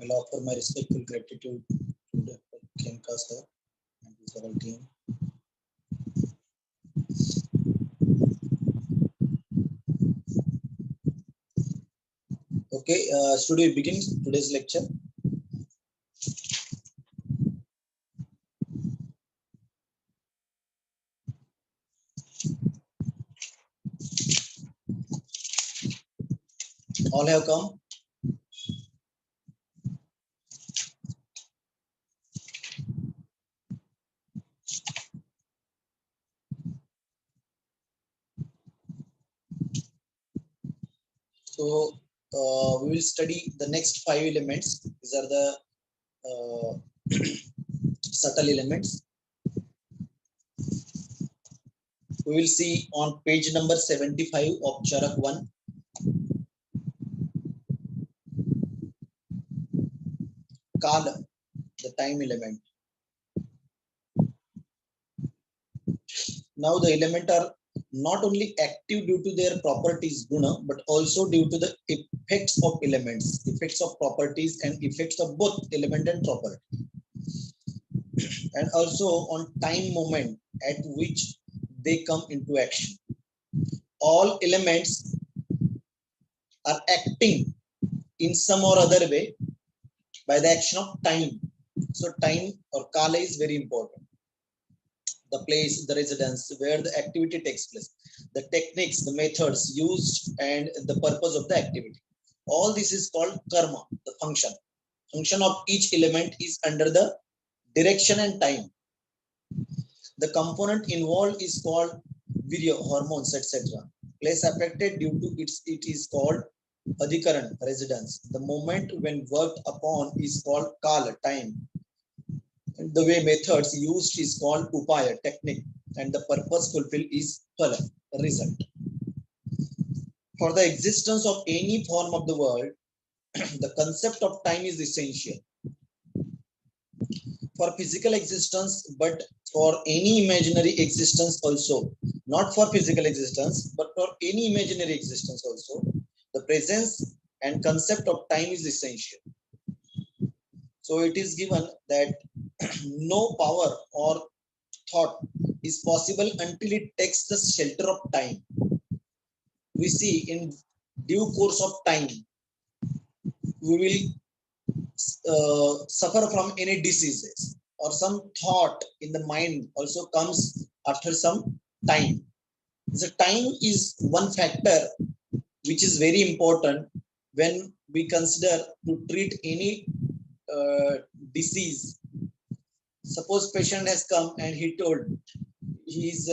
I'll offer my respectful gratitude to the Kenka sir and his whole team. Okay, should we begin today's lecture? All have come? So we will study the next 5 elements. These are the subtle elements. We will see on page number 75 of Charak 1. Kaal, the time element. Now the elements are not only active due to their properties, guna, but also due to the effects of elements, effects of properties and effects of both element and property. And also on time moment at which they come into action. All elements are acting in some or other way by the action of time. So time or kala is very important. The place, the residence where the activity takes place, the techniques, the methods used, and the purpose of the activity. All this is called karma, the function. Function of each element is under the direction and time. The component involved is called virya, hormones, etc. Place affected due to it is called adhikaran, residence. The moment when worked upon is called kala, time. And the way methods used is called upaya, technique, and the purpose fulfilled is phala, result. For the existence of any form of the world, the concept of time is essential. For physical existence, but for any imaginary existence also, not for physical existence, but for any imaginary existence also, the presence and concept of time is essential. So it is given that no power or thought is possible until it takes the shelter of time. We see in due course of time, we will suffer from any diseases, or some thought in the mind also comes after some time. So time is one factor which is very important when we consider to treat any disease. Suppose patient has come and he told he is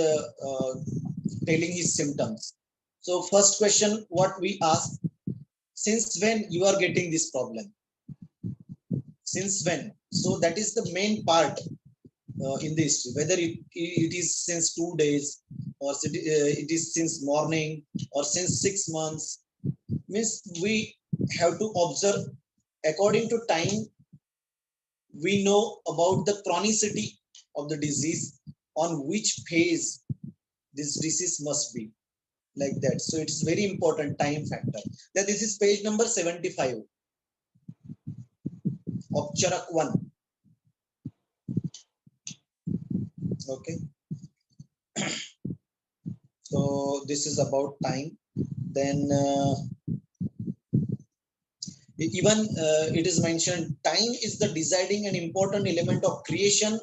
telling his symptoms. So first question what we ask, since when you are getting this problem? Since when? So that is the main part in this, whether it is since 2 days or it is since morning or since 6 months. Means we have to observe according to time. We know about the chronicity of the disease, on which phase this disease must be, like that. So it's very important time factor. That this is page number 75 of Charak 1. Okay. So this is about time. Then even it is mentioned, time is the deciding and important element of creation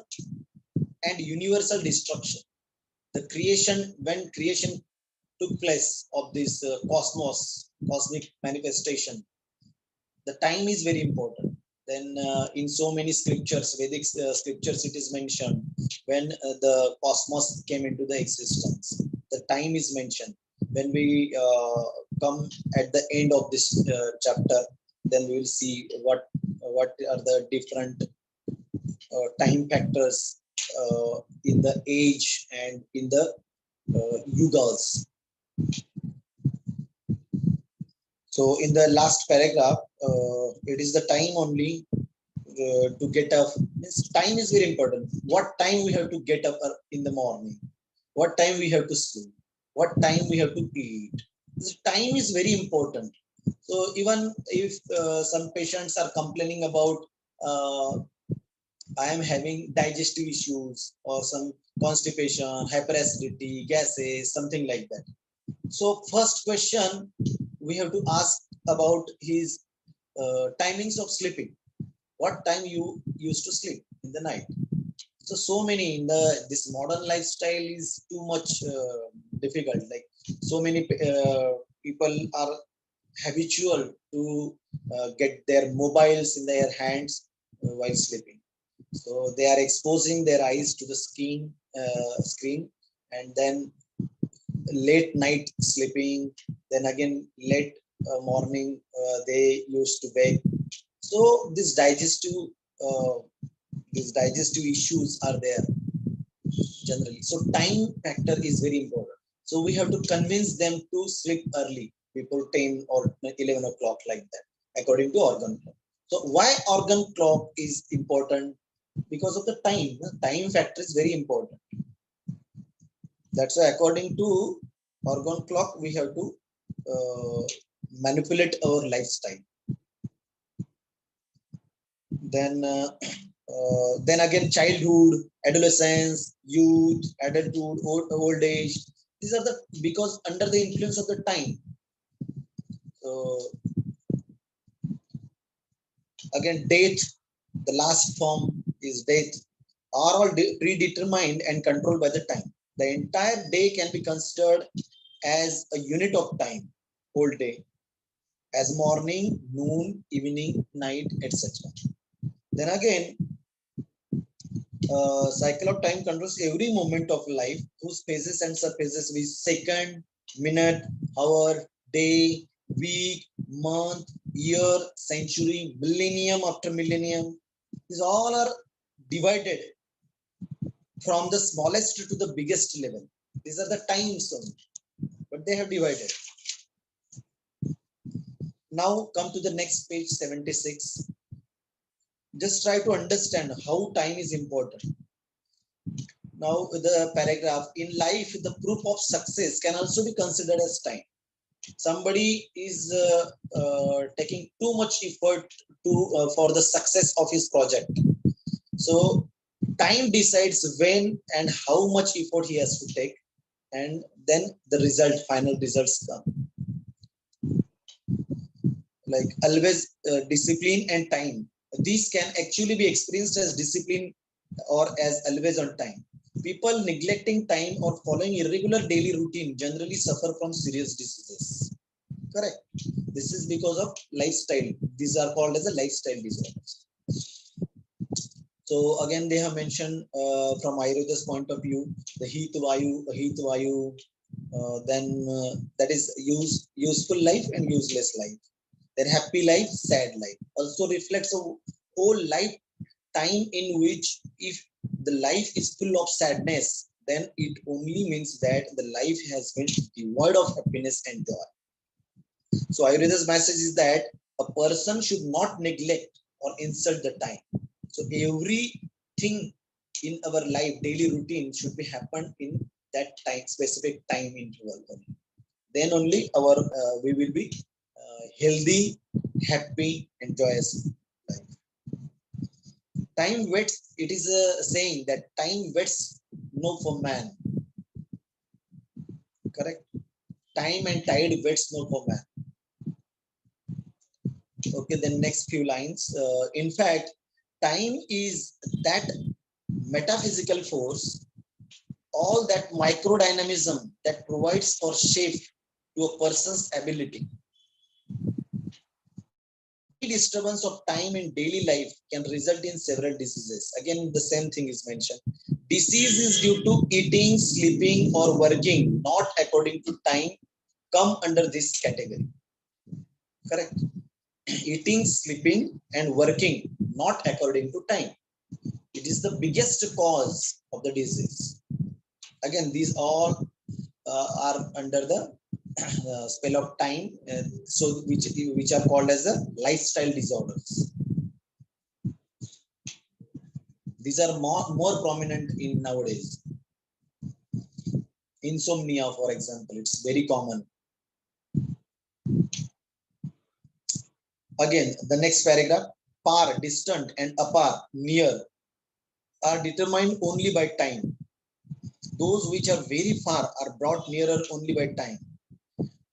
and universal destruction. The creation, when creation took place of this cosmos, cosmic manifestation, the time is very important. Then in so many scriptures, Vedic scriptures, it is mentioned when the cosmos came into the existence. The time is mentioned. When we come at the end of this chapter, then we will see what are the different time factors in the age and in the yugas. So in the last paragraph, it is the time only to get up. Time is very important. What time we have to get up in the morning? What time we have to sleep? What time we have to eat? This time is very important. So even if some patients are complaining about I am having digestive issues or some constipation, hyperacidity, gases, something like that. So first question we have to ask about his timings of sleeping. What time you used to sleep in the night? So many in the this modern lifestyle is too much difficult. Like so many people are habitual to get their mobiles in their hands while sleeping. So they are exposing their eyes to the screen, and then late night sleeping, then again late morning they used to wake. So uh, these digestive issues are there generally. So time factor is very important. So we have to convince them to sleep early, before 10 or 11 o'clock like that, according to organ clock. So why organ clock is important? Because of the time. Time factor is very important. That's why according to organ clock, we have to uh, manipulate our lifestyle. Then again, childhood, adolescence, youth, adulthood, old age. These are the because under the influence of the time. So again, death, the last form is death, are all predetermined and controlled by the time. The entire day can be considered as a unit of time, whole day, as morning, noon, evening, night, etc. Then again, cycle of time controls every moment of life whose phases and subphases with second, minute, hour, day, week, month, year, century, millennium after millennium. These all are divided from the smallest to the biggest level. These are the time zones, but they have divided. Now come to the next page 76. Just try to understand how time is important. Now the paragraph, in life, the proof of success can also be considered as time. Somebody is taking too much effort to for the success of his project. So time decides when and how much effort he has to take, and then the final results come. Like always, discipline and time. These can actually be experienced as discipline or as always on time. People neglecting time or following irregular daily routine generally suffer from serious diseases. Correct. This is because of lifestyle. These are called as a lifestyle disorders. So again, they have mentioned from Ayurveda's point of view, the heat vayu, then that is useful life and useless life. Then happy life, sad life. Also reflects a whole life time in which if the life is full of sadness, then it only means that the life has been devoid of happiness and joy. So Ayurveda's message is that a person should not neglect or insult the time. So everything in our life, daily routine should be happen in that time, specific time interval. Then only our we will be healthy, happy, and joyous life. Time waits. It is a saying that time waits no for man. Correct. Time and tide waits no for man. Okay, then next few lines. In fact, time is that metaphysical force, all that microdynamism that provides for shape to a person's ability. Any disturbance of time in daily life can result in several diseases. Again, the same thing is mentioned. Disease is due to eating, sleeping, or working, not according to time, come under this category. Correct. Eating, sleeping, and working, not according to time. It is the biggest cause of the disease. Again, these all are under the spell of time, so which are called as the lifestyle disorders. These are more prominent in nowadays. Insomnia, for example, it's very common. Again, the next paragraph, far, distant and apart, near are determined only by time. Those which are very far are brought nearer only by time.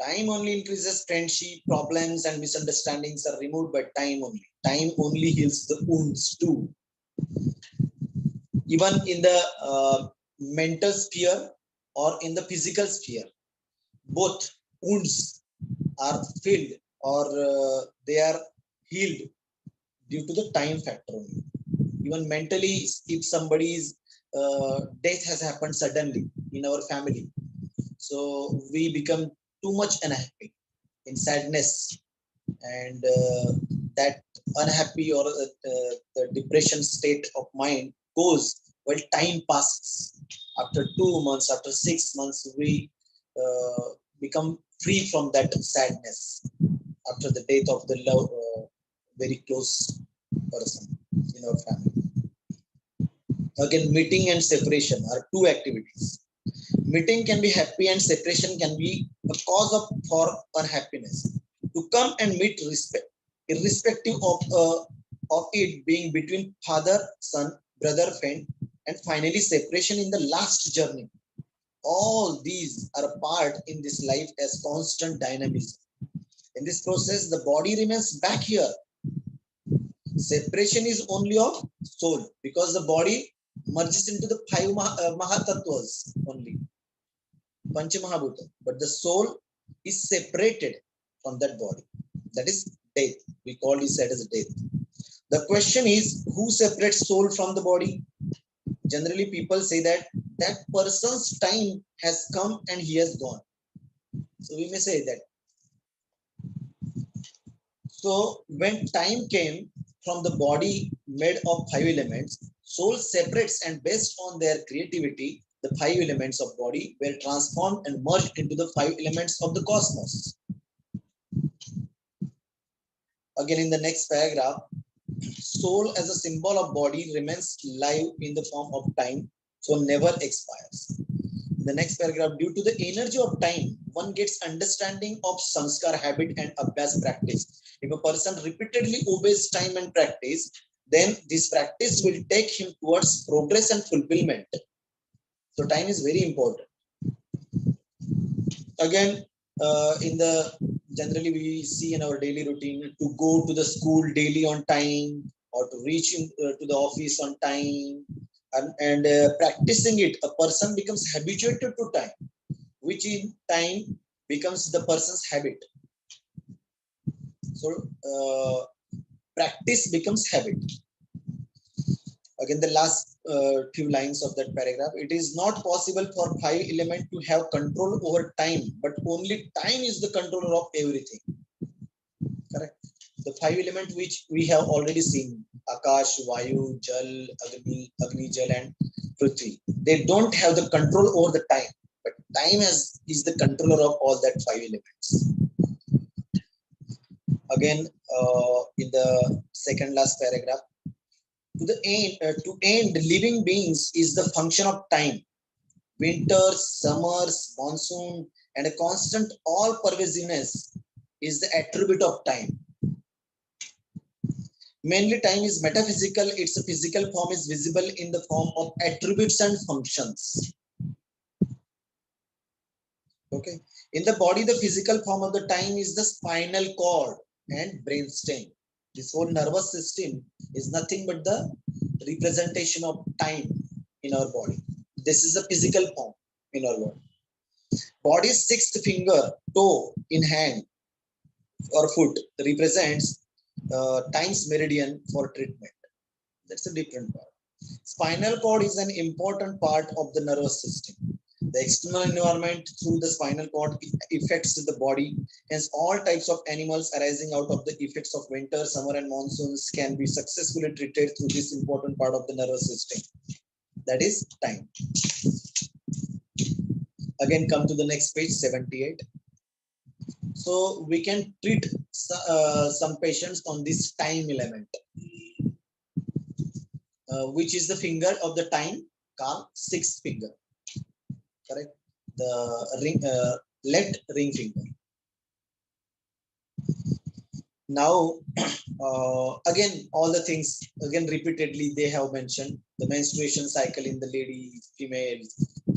Time only increases friendship, problems and misunderstandings are removed by time only. Time only heals the wounds too. Even in the mental sphere or in the physical sphere, both wounds are filled or they are healed due to the time factor only. Even mentally, if somebody's death has happened suddenly in our family, so we become too much unhappy, in sadness, and that unhappy or the depression state of mind goes while time passes. After 2 months, after 6 months, we become free from that sadness after the death of the love, very close person in our family. Again, meeting and separation are two activities. Meeting can be happy and separation can be a cause of for unhappiness. To come and meet respect, irrespective of it being between father, son, brother, friend, and finally separation in the last journey. All these are a part in this life as constant dynamism. In this process, the body remains back here. Separation is only of soul because the body merges into the five Mahatattwas only, Panchamahabhuta. But the soul is separated from that body. That is death. We call this as death. The question is, who separates soul from the body? Generally, people say that that person's time has come and he has gone. So we may say that. So when time came from the body made of five elements, soul separates and based on their creativity, the five elements of body were transformed and merged into the five elements of the cosmos. Again, in the next paragraph, soul as a symbol of body remains live in the form of time, so never expires. The next paragraph, due to the energy of time, one gets understanding of sanskar, habit and abhyas practice. If a person repeatedly obeys time and practice, then this practice will take him towards progress and fulfillment. So time is very important. Again, in the generally we see in our daily routine to go to the school daily on time or to reach to the office on time, and practicing it, a person becomes habituated to time, which in time becomes the person's habit. So practice becomes habit. Again, the last few lines of that paragraph, it is not possible for five elements to have control over time, but only time is the controller of everything. Correct. The five elements which we have already seen, Akash, Vayu, Jal, Agni, Jal and Prithvi, they don't have the control over the time, but time is the controller of all that five elements. Again, in the second last paragraph, to end living beings is the function of time. Winters, summers, monsoon, and a constant all-pervasiveness is the attribute of time. Mainly, time is metaphysical. Its physical form is visible in the form of attributes and functions. Okay. In the body, the physical form of the time is the spinal cord and brainstem. This whole nervous system is nothing but the representation of time in our body. This is the physical form in our body. Body's sixth finger, toe in hand or foot represents time's meridian for treatment. That's a different part. Spinal cord is an important part of the nervous system. The external environment through the spinal cord affects the body. Hence, all types of animals arising out of the effects of winter, summer, and monsoons can be successfully treated through this important part of the nervous system. That is time. Again, come to the next page, 78. So we can treat some patients on this time element, which is the finger of the time, Kaal, sixth finger. Correct? The ring, left ring finger. Now again, all the things again repeatedly they have mentioned. The menstruation cycle in the lady female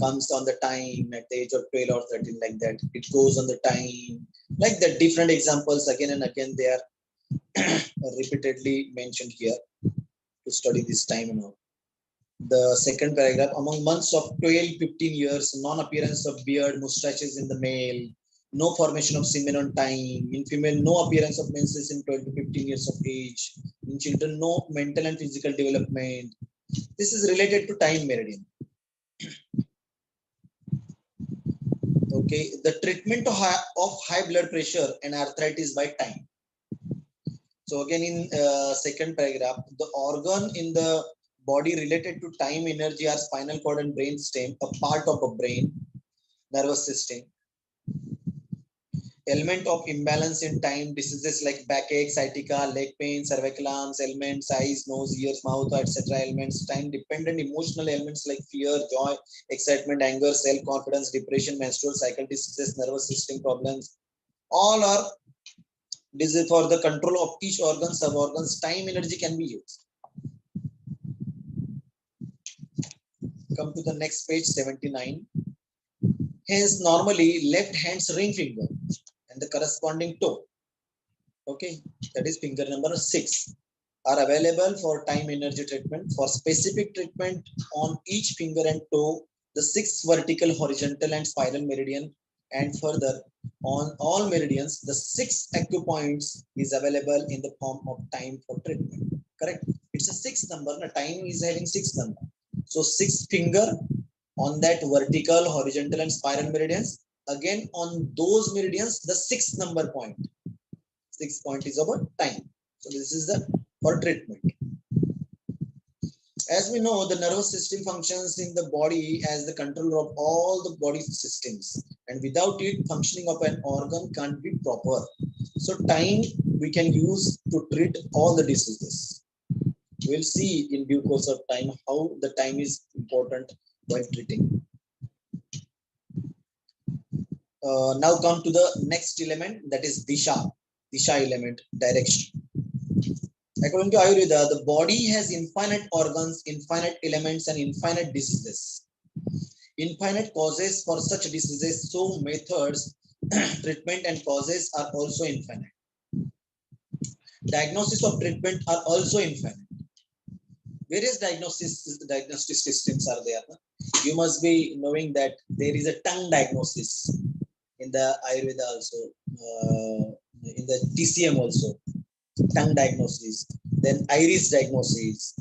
comes on the time at the age of 12 or 13, like that. It goes on the time, like that. Different examples again and again they are repeatedly mentioned here to study this time and all. The second paragraph, among months of 12-15 years, non-appearance of beard, mustaches in the male, no formation of semen on time. In female, no appearance of menses in 12 to 15 years of age. In children, no mental and physical development. This is related to time meridian. Okay, the treatment of high blood pressure and arthritis by time. So again, in second paragraph, the organ in the body related to time energy are spinal cord and brain stem, a part of a brain, nervous system. Element of imbalance in time, diseases like backache, sciatica, leg pain, cervical arms, elements, eyes, nose, ears, mouth, etc. Elements, time dependent emotional elements like fear, joy, excitement, anger, self-confidence, depression, menstrual cycle diseases, nervous system problems, all are disease. For the control of each organ, sub-organs, time energy can be used. Come to the next page, 79. Hence, normally left hand's ring finger and the corresponding toe, okay, that is finger number 6, are available for time energy treatment. For specific treatment on each finger and toe, the 6 vertical, horizontal, and spiral meridian, and further on all meridians, the 6 acupoints is available in the form of time for treatment. Correct? It's a 6 number. The time is having 6 number. So 6 finger on that vertical, horizontal, and spiral meridians. Again, on those meridians, the 6th number point. 6th point is about time. So this is the for treatment. As we know, the nervous system functions in the body as the controller of all the body systems, and without it, functioning of an organ can't be proper. So time we can use to treat all the diseases. We'll see in due course of time how the time is important while treating. Now come to the next element, that is Disha. Disha element, direction. According to Ayurveda, the body has infinite organs, infinite elements, and infinite diseases. Infinite causes for such diseases, so methods, treatment, and causes are also infinite. Diagnosis of treatment are also infinite. Various diagnostic systems are there. You must be knowing that there is a tongue diagnosis in the Ayurveda also, in the TCM also. Tongue diagnosis, then iris diagnosis,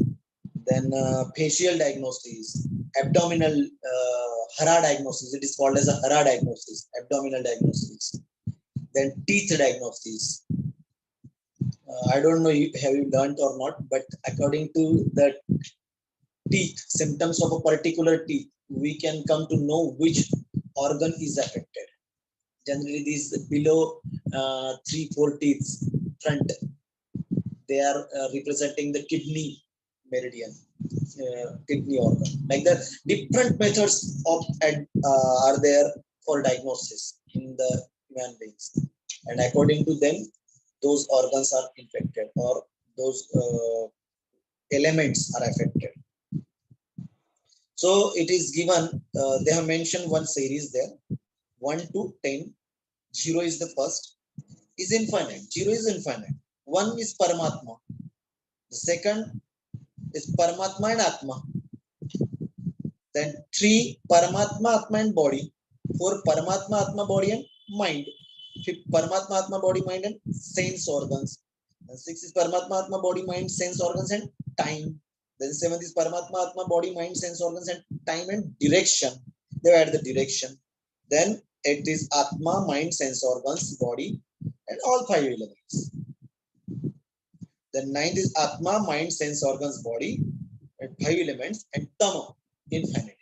then facial diagnosis, abdominal hara diagnosis. It is called as a hara diagnosis, abdominal diagnosis. Then teeth diagnosis. I don't know have you learned or not, but according to the teeth, symptoms of a particular teeth, we can come to know which organ is affected. Generally, these below 3-4 teeth front, they are representing the kidney meridian, kidney organ. Like that, different methods of are there for diagnosis in the human beings, and according to them, those organs are infected or those elements are affected. So it is given. They have mentioned one series there, 1 to 10. 0 is the first. Is infinite. 0 is infinite. 1 is Paramatma. The second is Paramatma and Atma. Then 3 Paramatma, Atma and body. 4 Paramatma, Atma, body and mind. 5 Paramatma, Atma, body, mind and sense organs. And 6 is Paramatma, Atma, body, mind, sense organs and time. Then 7 is Paramatma, Atma, body, mind, sense organs and time and direction. They add the direction. Then it is Atma, mind, sense organs, body and all 5 elements. The 9th is Atma, mind, sense organs, body, and 5 elements, and Tama, infinity.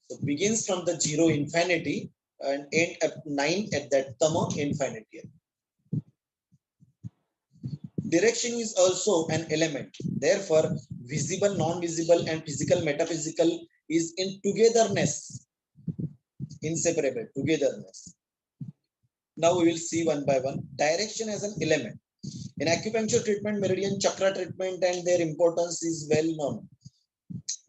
So begins from the 0 infinity and end at 9 at that Tama, infinity. Direction is also an element. Therefore, visible, non-visible, and physical, metaphysical is in togetherness, inseparable, togetherness. Now we will see one by one. Direction as an element. In acupuncture treatment, meridian chakra treatment and their importance is well known.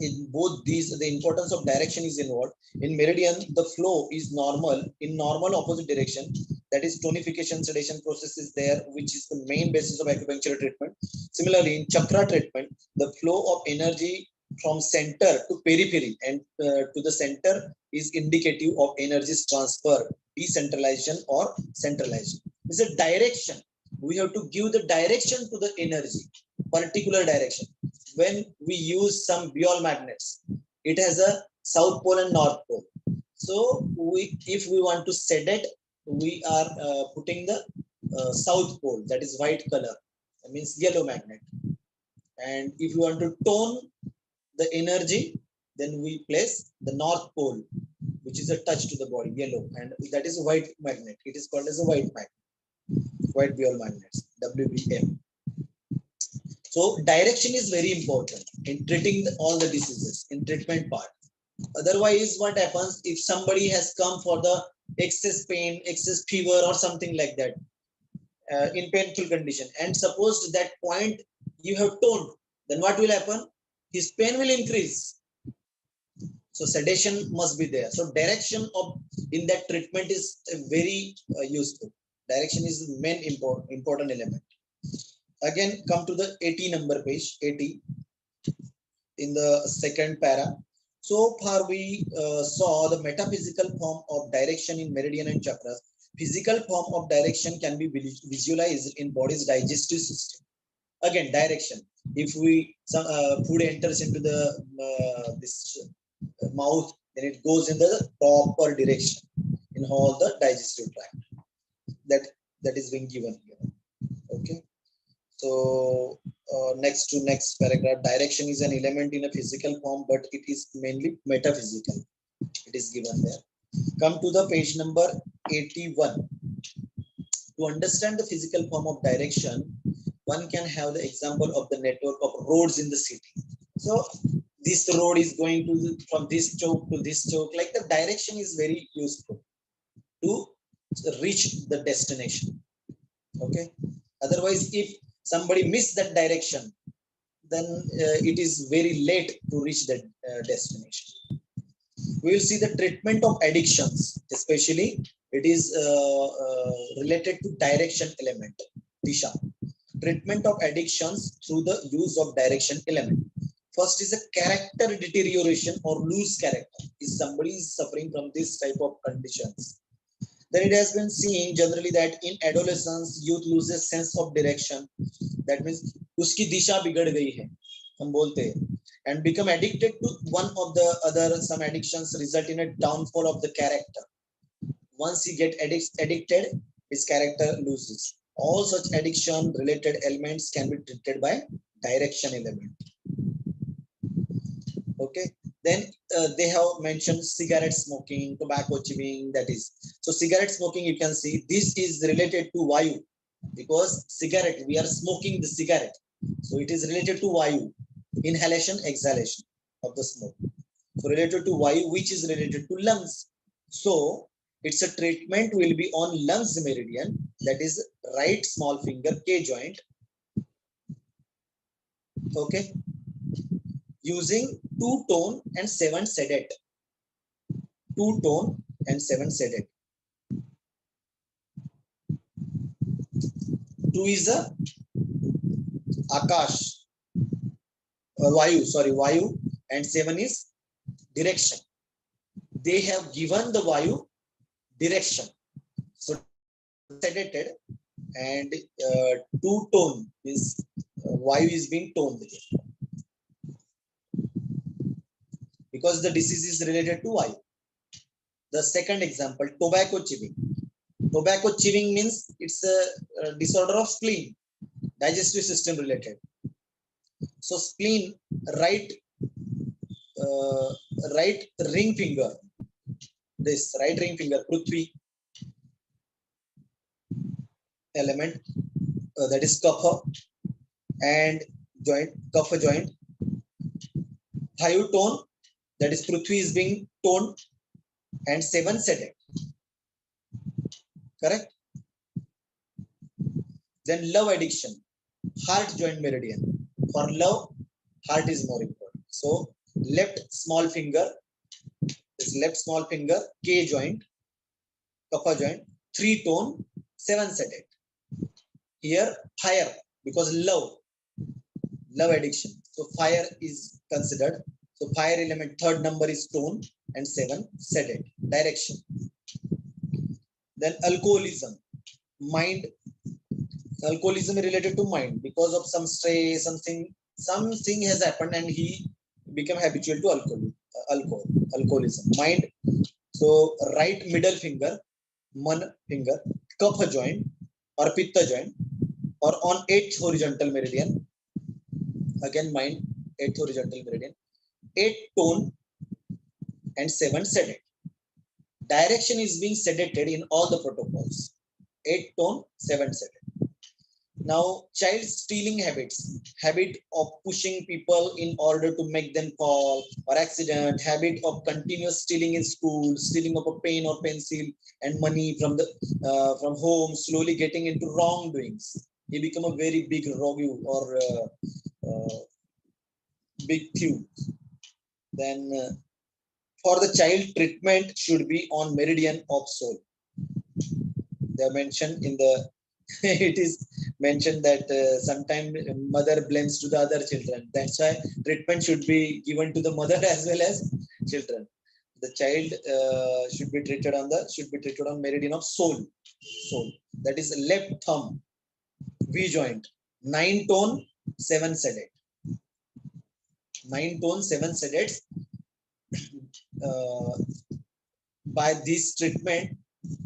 In both these, the importance of direction is involved. In meridian, the flow is normal in normal opposite direction. That is tonification sedation process is there, which is the main basis of acupuncture treatment. Similarly, in chakra treatment, the flow of energy from center to periphery and to the center is indicative of energy's transfer, decentralization or centralization. It's a direction. We have to give the direction to the energy, particular direction. When we use some biol magnets, it has a south pole and north pole. So if we want to sedate, we are putting the south pole, that is white color, that means yellow magnet. And if you want to tone the energy, then we place the north pole, which is a touch to the body, yellow, and that is a white magnet. It is called as a white magnet, white biol magnets, WBM. So direction is very important in treating all the diseases in treatment part. Otherwise, what happens if somebody has come for the excess pain, excess fever or something like that in painful condition, and suppose that point you have toned, then what will happen? His pain will increase. So sedation must be there. So direction of in that treatment is very useful. Direction is the main important element. Again, come to the 80 number page, 80 in the second para. So far we saw the metaphysical form of direction in meridian and chakras. Physical form of direction can be visualized in body's digestive system. Again, direction. If we some food enters into the this mouth, then it goes in the proper direction in all the digestive tract. That is being given here. Okay. So next paragraph, direction is an element in a physical form, but it is mainly metaphysical. It is given there. Come to the page number 81. To understand the physical form of direction, one can have the example of the network of roads in the city. So this road is going to from this choke to this choke. Like the direction is very useful to reach the destination. Okay. Otherwise, if somebody miss that direction, then it is very late to reach that destination. We will see the treatment of addictions, especially it is related to direction element, Disha. Treatment of addictions through the use of direction element. First is a character deterioration or loose character. If somebody is suffering from this type of conditions, then it has been seen generally that in adolescence, youth loses sense of direction. That means uski disha bigad gayi hai, hum bolte hain, and become addicted to one of the other. Some addictions result in a downfall of the character. Once he get addicted, his character loses. All such addiction related elements can be treated by direction element. Okay. Then they have mentioned cigarette smoking, tobacco chewing, that is. So cigarette smoking, you can see this is related to Vayu, because cigarette, we are smoking the cigarette. So it is related to Vayu, inhalation, exhalation of the smoke. So related to Vayu, which is related to lungs. So its a treatment will be on lungs meridian, that is right small finger K joint. Okay. Using 2 tone and 7 sedate. 2 tone and 7 sedate. 2 is a Akash, Vayu, and 7 is direction. They have given the Vayu direction. So sedated, and 2 tone is Vayu is being toned here, because the disease is related to Vayu. The second example, tobacco chewing. Tobacco chewing means it's a disorder of spleen, digestive system related. So spleen, right ring finger, this right ring finger, Prithvi element, that is kapha, and joint, kapha joint. Vayu tone, that is Prithvi is being toned, and 7 sedate. Correct? Then love addiction, heart joint meridian. For love, heart is more important. So left small finger, this left small finger, K joint, kapha joint, 3 tone, 7 sedate. Here fire, because love addiction. So fire is considered. So fire element, third number is tone, and 7 sedate. Direction. Then alcoholism, mind. Alcoholism is related to mind because of some stress, something has happened and he became habitual to alcoholism. Mind. So right middle finger, man finger, kapha joint or pitta joint, or on 8th horizontal meridian. Again mind, 8th horizontal meridian, 8 tone and 7 sedate. Direction is being sedated in all the protocols. 8 tone, 7 sedate. Now, child stealing habits, habit of pushing people in order to make them fall or accident, habit of continuous stealing in school, stealing of a pen or pencil and money from from home, slowly getting into wrongdoings. He become a very big rogue or big thief. Then for the child, treatment should be on meridian of soul. They are mentioned in the it is mentioned that sometimes mother blames to the other children. That's why treatment should be given to the mother as well as children. The child should be treated on meridian of soul. Soul. That is left thumb, V joint, 9 tone, 7 sedate. 9 tone, 7 sedates. By this treatment,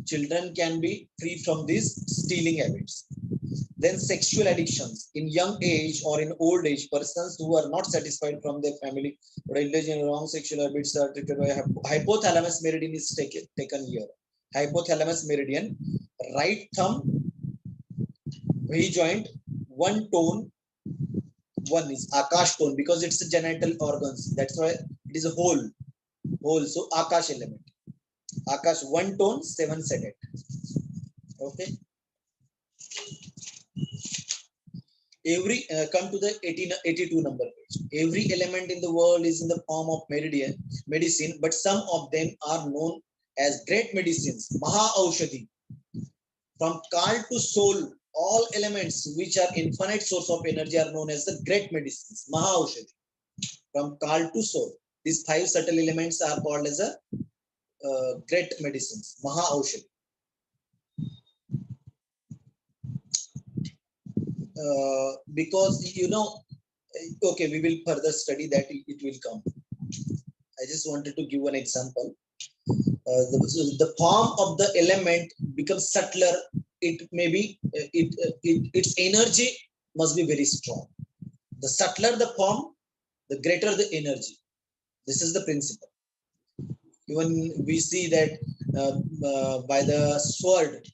children can be free from these stealing habits. Then sexual addictions in young age or in old age, persons who are not satisfied from their family or indulge in wrong sexual habits are treated by hypothalamus meridian is taken here. Hypothalamus meridian, right thumb, V joint, 1 tone, 1 is Akash tone because it's a genital organs. That's why it is a whole. So Akash element. Akash 1 tone, 7 sedate. Okay. Every come to the 82 number page. Every element in the world is in the form of medicine, but some of them are known as great medicines. Maha Aushadhi. From Kaal to soul, all elements which are infinite source of energy are known as the great medicines. Maha Aushadhi. From Kaal to soul, these 5 subtle elements are called as a great medicines. Maha Aushadhi. Because okay, we will further study that, it will come. I just wanted to give an example. The form of the element becomes subtler. It may be its energy must be very strong. The subtler the form, the greater the energy. This is the principle. Even we see that by the sword,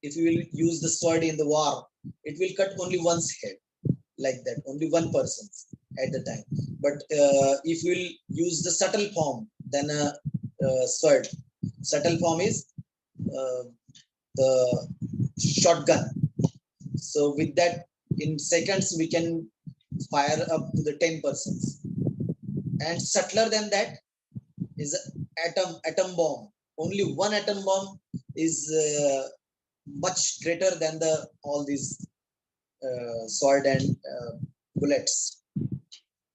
if you will use the sword in the war, it will cut only one's head, like that, only one person's at the time. But if you will use the subtle form, then sword. Subtle form is the shotgun. So with that, in seconds, we can fire up to the 10 persons. And subtler than that is atom bomb. Only one atom bomb is much greater than all these sword and bullets.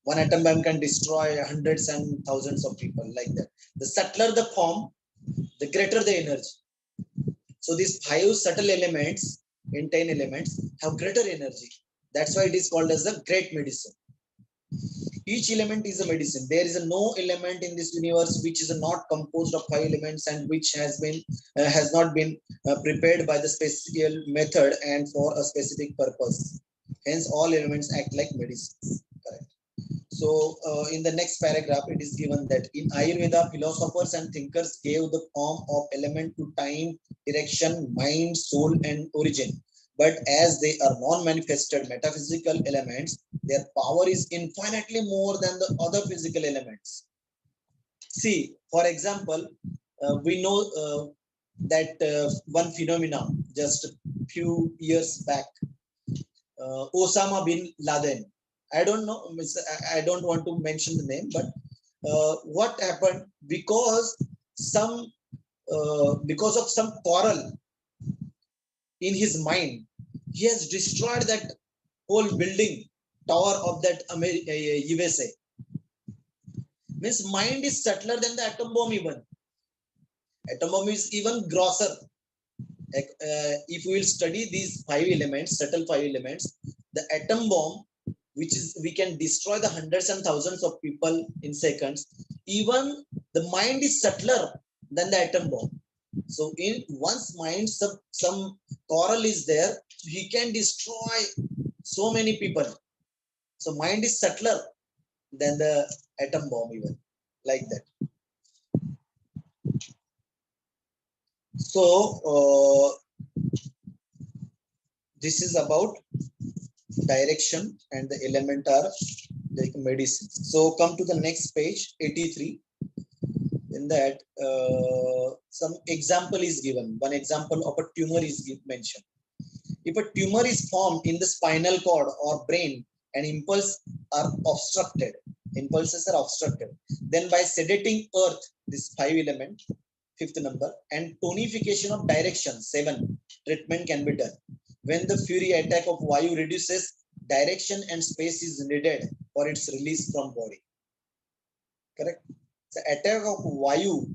One atom bomb can destroy hundreds and thousands of people, like that. The subtler the form, the greater the energy. So these 5 subtle elements in 10 elements have greater energy. That's why it is called as the great medicine. Each element is a medicine. There is no element in this universe which is not composed of 5 elements and which has not been prepared by the special method and for a specific purpose. Hence, all elements act like medicines. Correct. So, in the next paragraph, it is given that in Ayurveda, philosophers and thinkers gave the form of element to time, direction, mind, soul, and origin. But as they are non-manifested metaphysical elements, their power is infinitely more than the other physical elements. See, for example, we know that one phenomenon just a few years back, Osama bin Laden. I don't know. I don't want to mention the name, but what happened because of some quarrel in his mind, he has destroyed that whole building tower of that USA. Means mind is subtler than the atom bomb even. Atom bomb is even grosser. If we will study these five elements, subtle five elements, the atom bomb, which is we can destroy the hundreds and thousands of people in seconds, even the mind is subtler than the atom bomb. So in one's mind, some coral is there, he can destroy so many people. So mind is subtler than the atom bomb even, like that. So this is about direction and the element are like medicine. So come to the next page, 83. In that some example is given. One example of a tumor is mentioned. If a tumor is formed in the spinal cord or brain and impulses are obstructed, then by sedating earth, this five element, fifth number, and tonification of direction, 7, treatment can be done. When the fury attack of Vayu reduces, direction and space is needed for its release from body. Correct? The attack of Vayu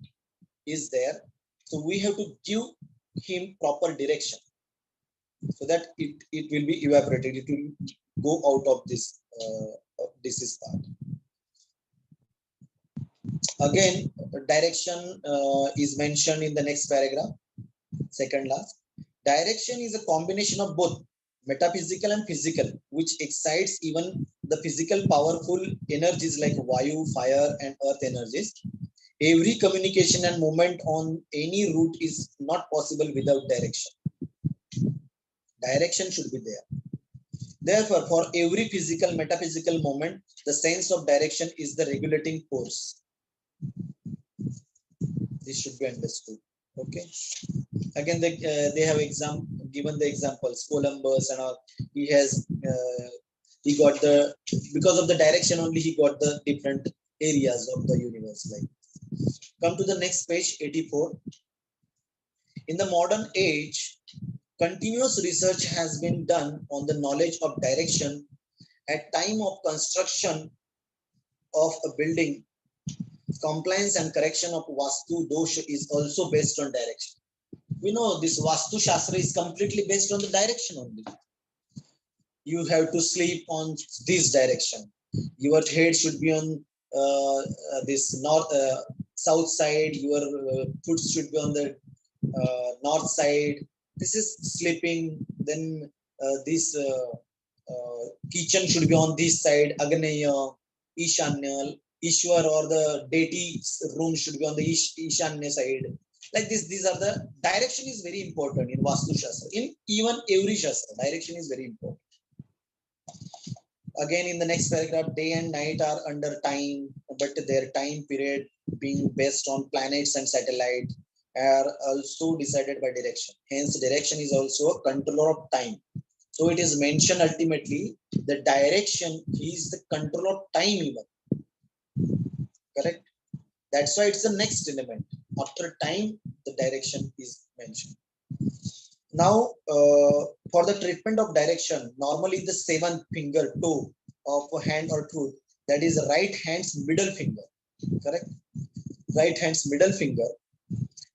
is there. So we have to give him proper direction so that it will be evaporated. It will go out of this disease part. Again, direction is mentioned in the next paragraph, second last. Direction is a combination of both metaphysical and physical, which excites even the physical powerful energies like Vayu, fire, and earth energies. Every communication and movement on any route is not possible without direction. Direction should be there. Therefore, for every physical, metaphysical moment, the sense of direction is the regulating force. This should be understood. Okay. Again, they have given the examples. Columbus and all. He got the, because of the direction only, he got the different areas of the universe. Like, come to the next page, 84. In the modern age, continuous research has been done on the knowledge of direction at time of construction of a building. Compliance and correction of Vastu dosha is also based on direction. We know this Vastu Shastra is completely based on the direction only. You have to sleep on this direction. Your head should be on this south side. Your foot should be on the north side. This is sleeping. Then this kitchen should be on this side. Agneya, Ishanya, Ishwar or the deity room should be on the Ishanya side. Like this, these are the direction is very important in Vastu Shastra. In even every Shastra, direction is very important. Again, in the next paragraph, day and night are under time, but their time period being based on planets and satellite are also decided by direction. Hence, direction is also a controller of time. So it is mentioned ultimately the direction is the control of time even. Correct? That's why it's the next element. After time, the direction is mentioned. Now, for the treatment of direction, normally the seventh finger toe of a hand or foot, that is right hand's middle finger, correct? Right hand's middle finger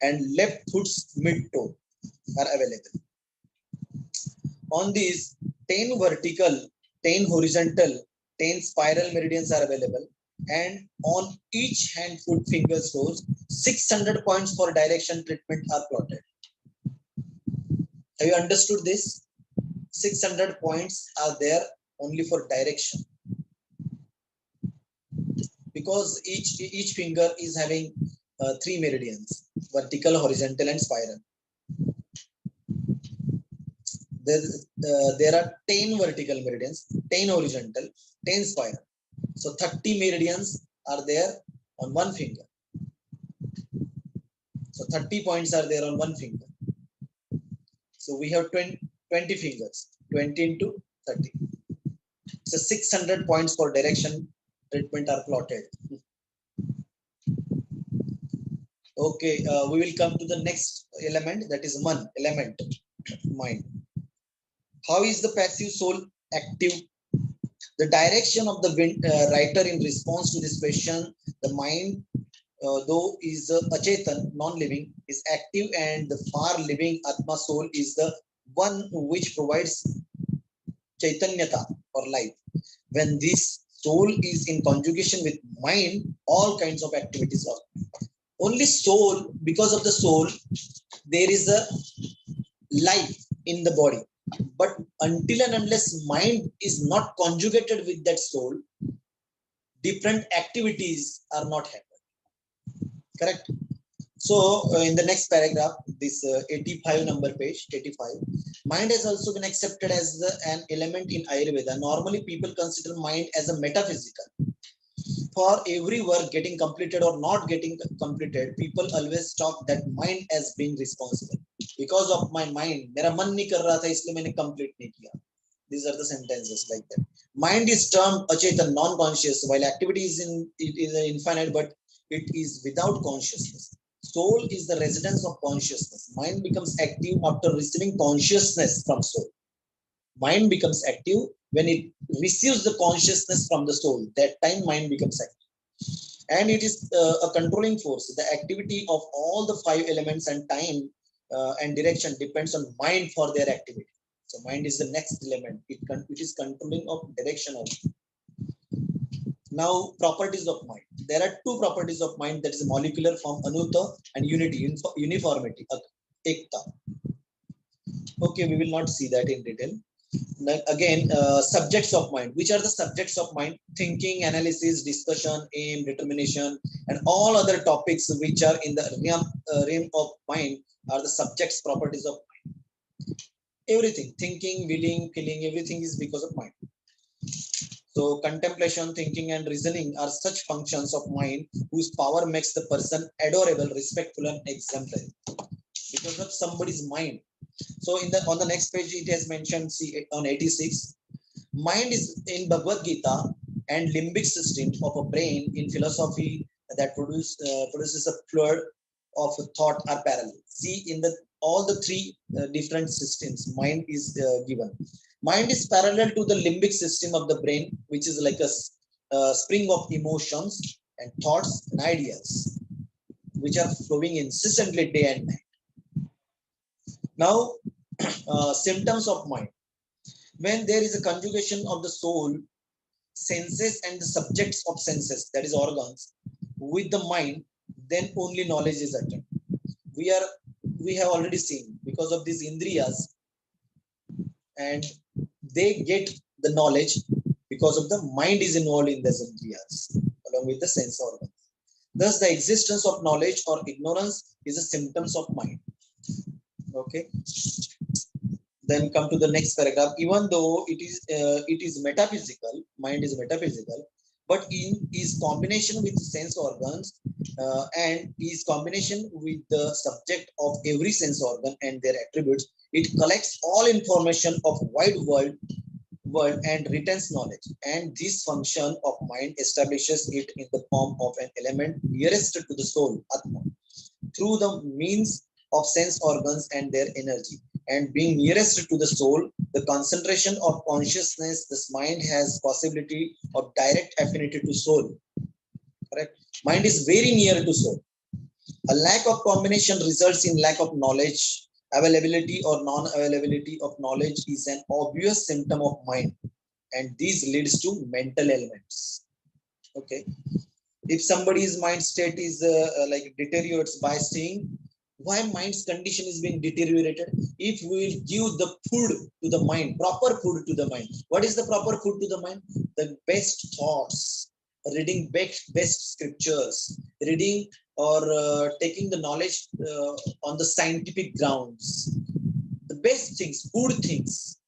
and left foot's mid toe are available. On these, 10 vertical, 10 horizontal, 10 spiral meridians are available. And on each hand, foot, fingers, toes, 600 points for direction treatment are plotted. Have you understood this? 600 points are there only for direction. Because each finger is having 3 meridians, vertical, horizontal, and spiral. There are 10 vertical meridians, 10 horizontal, 10 spiral. So 30 meridians are there on one finger. So 30 points are there on one finger. So we have 20 fingers. 20 into 30. So 600 points for direction treatment are plotted. Okay, we will come to the next element, that is man, element, mind. How is the passive soul active? The direction of the writer in response to this question, the mind, though is achetan, non-living, is active, and the far living Atma soul is the one which provides chaitanyata or life. When this soul is in conjugation with mind, all kinds of activities are. Only soul, because of the soul, there is a life in the body. But until and unless mind is not conjugated with that soul, different activities are not happening. Correct? So, in the next paragraph, this 85 number page, 85, mind has also been accepted as an element in Ayurveda. Normally, people consider mind as a metaphysical. For every work getting completed or not getting completed, people always talk that mind as being responsible. Because of my mind, मेरा मन नहीं कर रहा था इसलिए मैंने complete नहीं किया. These are the sentences like that. Mind is termed achetan, non-conscious, while activity is infinite, but it is without consciousness. Soul is the residence of consciousness. Mind becomes active after receiving consciousness from soul. Mind becomes active when it receives the consciousness from the soul. That time mind becomes active. And it is a controlling force. The activity of all the 5 elements and time and direction depends on mind for their activity. So mind is the next element. It is controlling of direction also. Now, properties of mind. There are 2 properties of mind, that is molecular form, anuta, and unity, uniformity, ekta. Okay, we will not see that in detail. Again, subjects of mind. Which are the subjects of mind? Thinking, analysis, discussion, aim, determination, and all other topics which are in the realm of mind are the subjects, properties of mind. Everything, thinking, willing, feeling, everything is because of mind. So contemplation, thinking, and reasoning are such functions of mind whose power makes the person adorable, respectful, and exemplary because of somebody's mind. So on the next page, it has mentioned, see, on 86, mind is in Bhagavad Gita and limbic system of a brain in philosophy that produces a flood of thought are parallel. See, in all the 3 different systems, mind is given. Mind is parallel to the limbic system of the brain, which is like a spring of emotions and thoughts and ideas, which are flowing incessantly day and night. Now, symptoms of mind. When there is a conjugation of the soul, senses, and the subjects of senses, that is organs, with the mind, then only knowledge is attained. We have already seen, because of these indriyas, and they get the knowledge because of the mind is involved in these indriyas along with the sense organs. Thus, the existence of knowledge or ignorance is a symptoms of mind. Okay. Then come to the next paragraph. Even though it is metaphysical, mind is metaphysical, but in is combination with sense organs and is combination with the subject of every sense organ and their attributes, it collects all information of wide world and retains knowledge. And this function of mind establishes it in the form of an element nearest to the soul, Atma, through the means of sense organs and their energy. And being nearest to the soul, the concentration of consciousness, this mind has possibility of direct affinity to soul. Correct? Mind is very near to soul. A lack of combination results in lack of knowledge. Availability or non-availability of knowledge is an obvious symptom of mind, and this leads to mental ailments. Okay. If somebody's mind state is like deteriorates by saying, why mind's condition is being deteriorated? If we will give the food to the mind, proper food to the mind. What is the proper food to the mind? The best thoughts, reading best scriptures, reading or taking the knowledge on the scientific grounds. The best things, good things.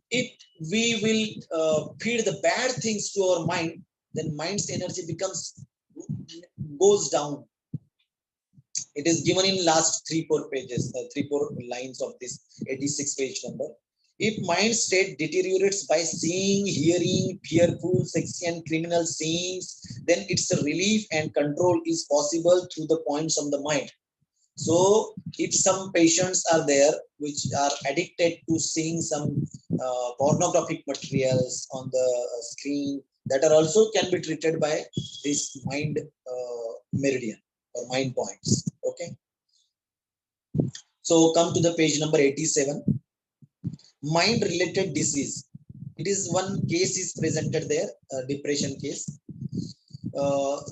If we will feed the bad things to our mind, then mind's energy goes down. It is given in last 3-4 pages, 3-4 lines of this 86 page number. If mind state deteriorates by seeing, hearing, fearful, sexy and criminal scenes, then its relief and control is possible through the points of the mind. So if some patients are there which are addicted to seeing some pornographic materials on the screen, that are also can be treated by this mind meridian or mind points. Okay. So come to the page number 87. Mind related disease. It is one case is presented there, depression case.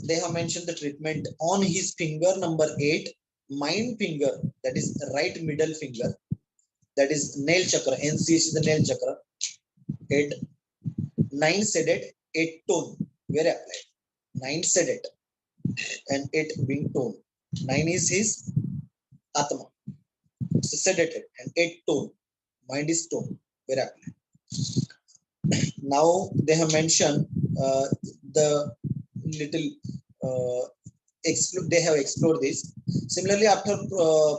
They have mentioned the treatment on his finger number 8, mind finger, that is right middle finger, that is nail chakra. NCH is the nail chakra. 8, 9 sedate, 8 tone. Where applied? 9 sedate and 8 being tone. 9 is his Atma. It's sedated and 8 tone. Mind is tone. Where applied? Now they have mentioned the little they have explored this. Similarly, after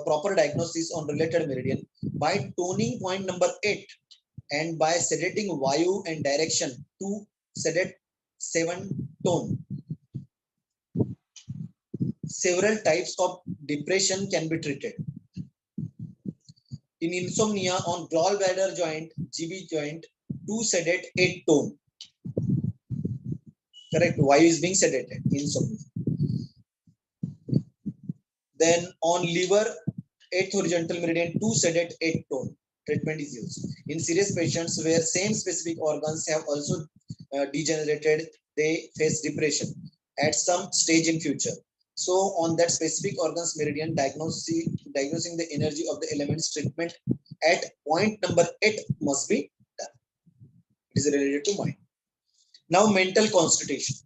proper diagnosis on related meridian, by toning point number 8 and by sedating vayu and direction to sedate 7 tone, several types of depression can be treated. In insomnia on gallbladder joint, GB joint, to sedate 8 tone. Correct. Vayu is being sedated. Insomnia. Then on liver, 8th horizontal meridian, to sedate 8 tone. Treatment is used. In serious patients where same specific organs have also degenerated, they face depression at some stage in future. So on that specific organs meridian, diagnosing the energy of the elements, treatment at point number 8 must be done. It is related to mind. Now mental constitution.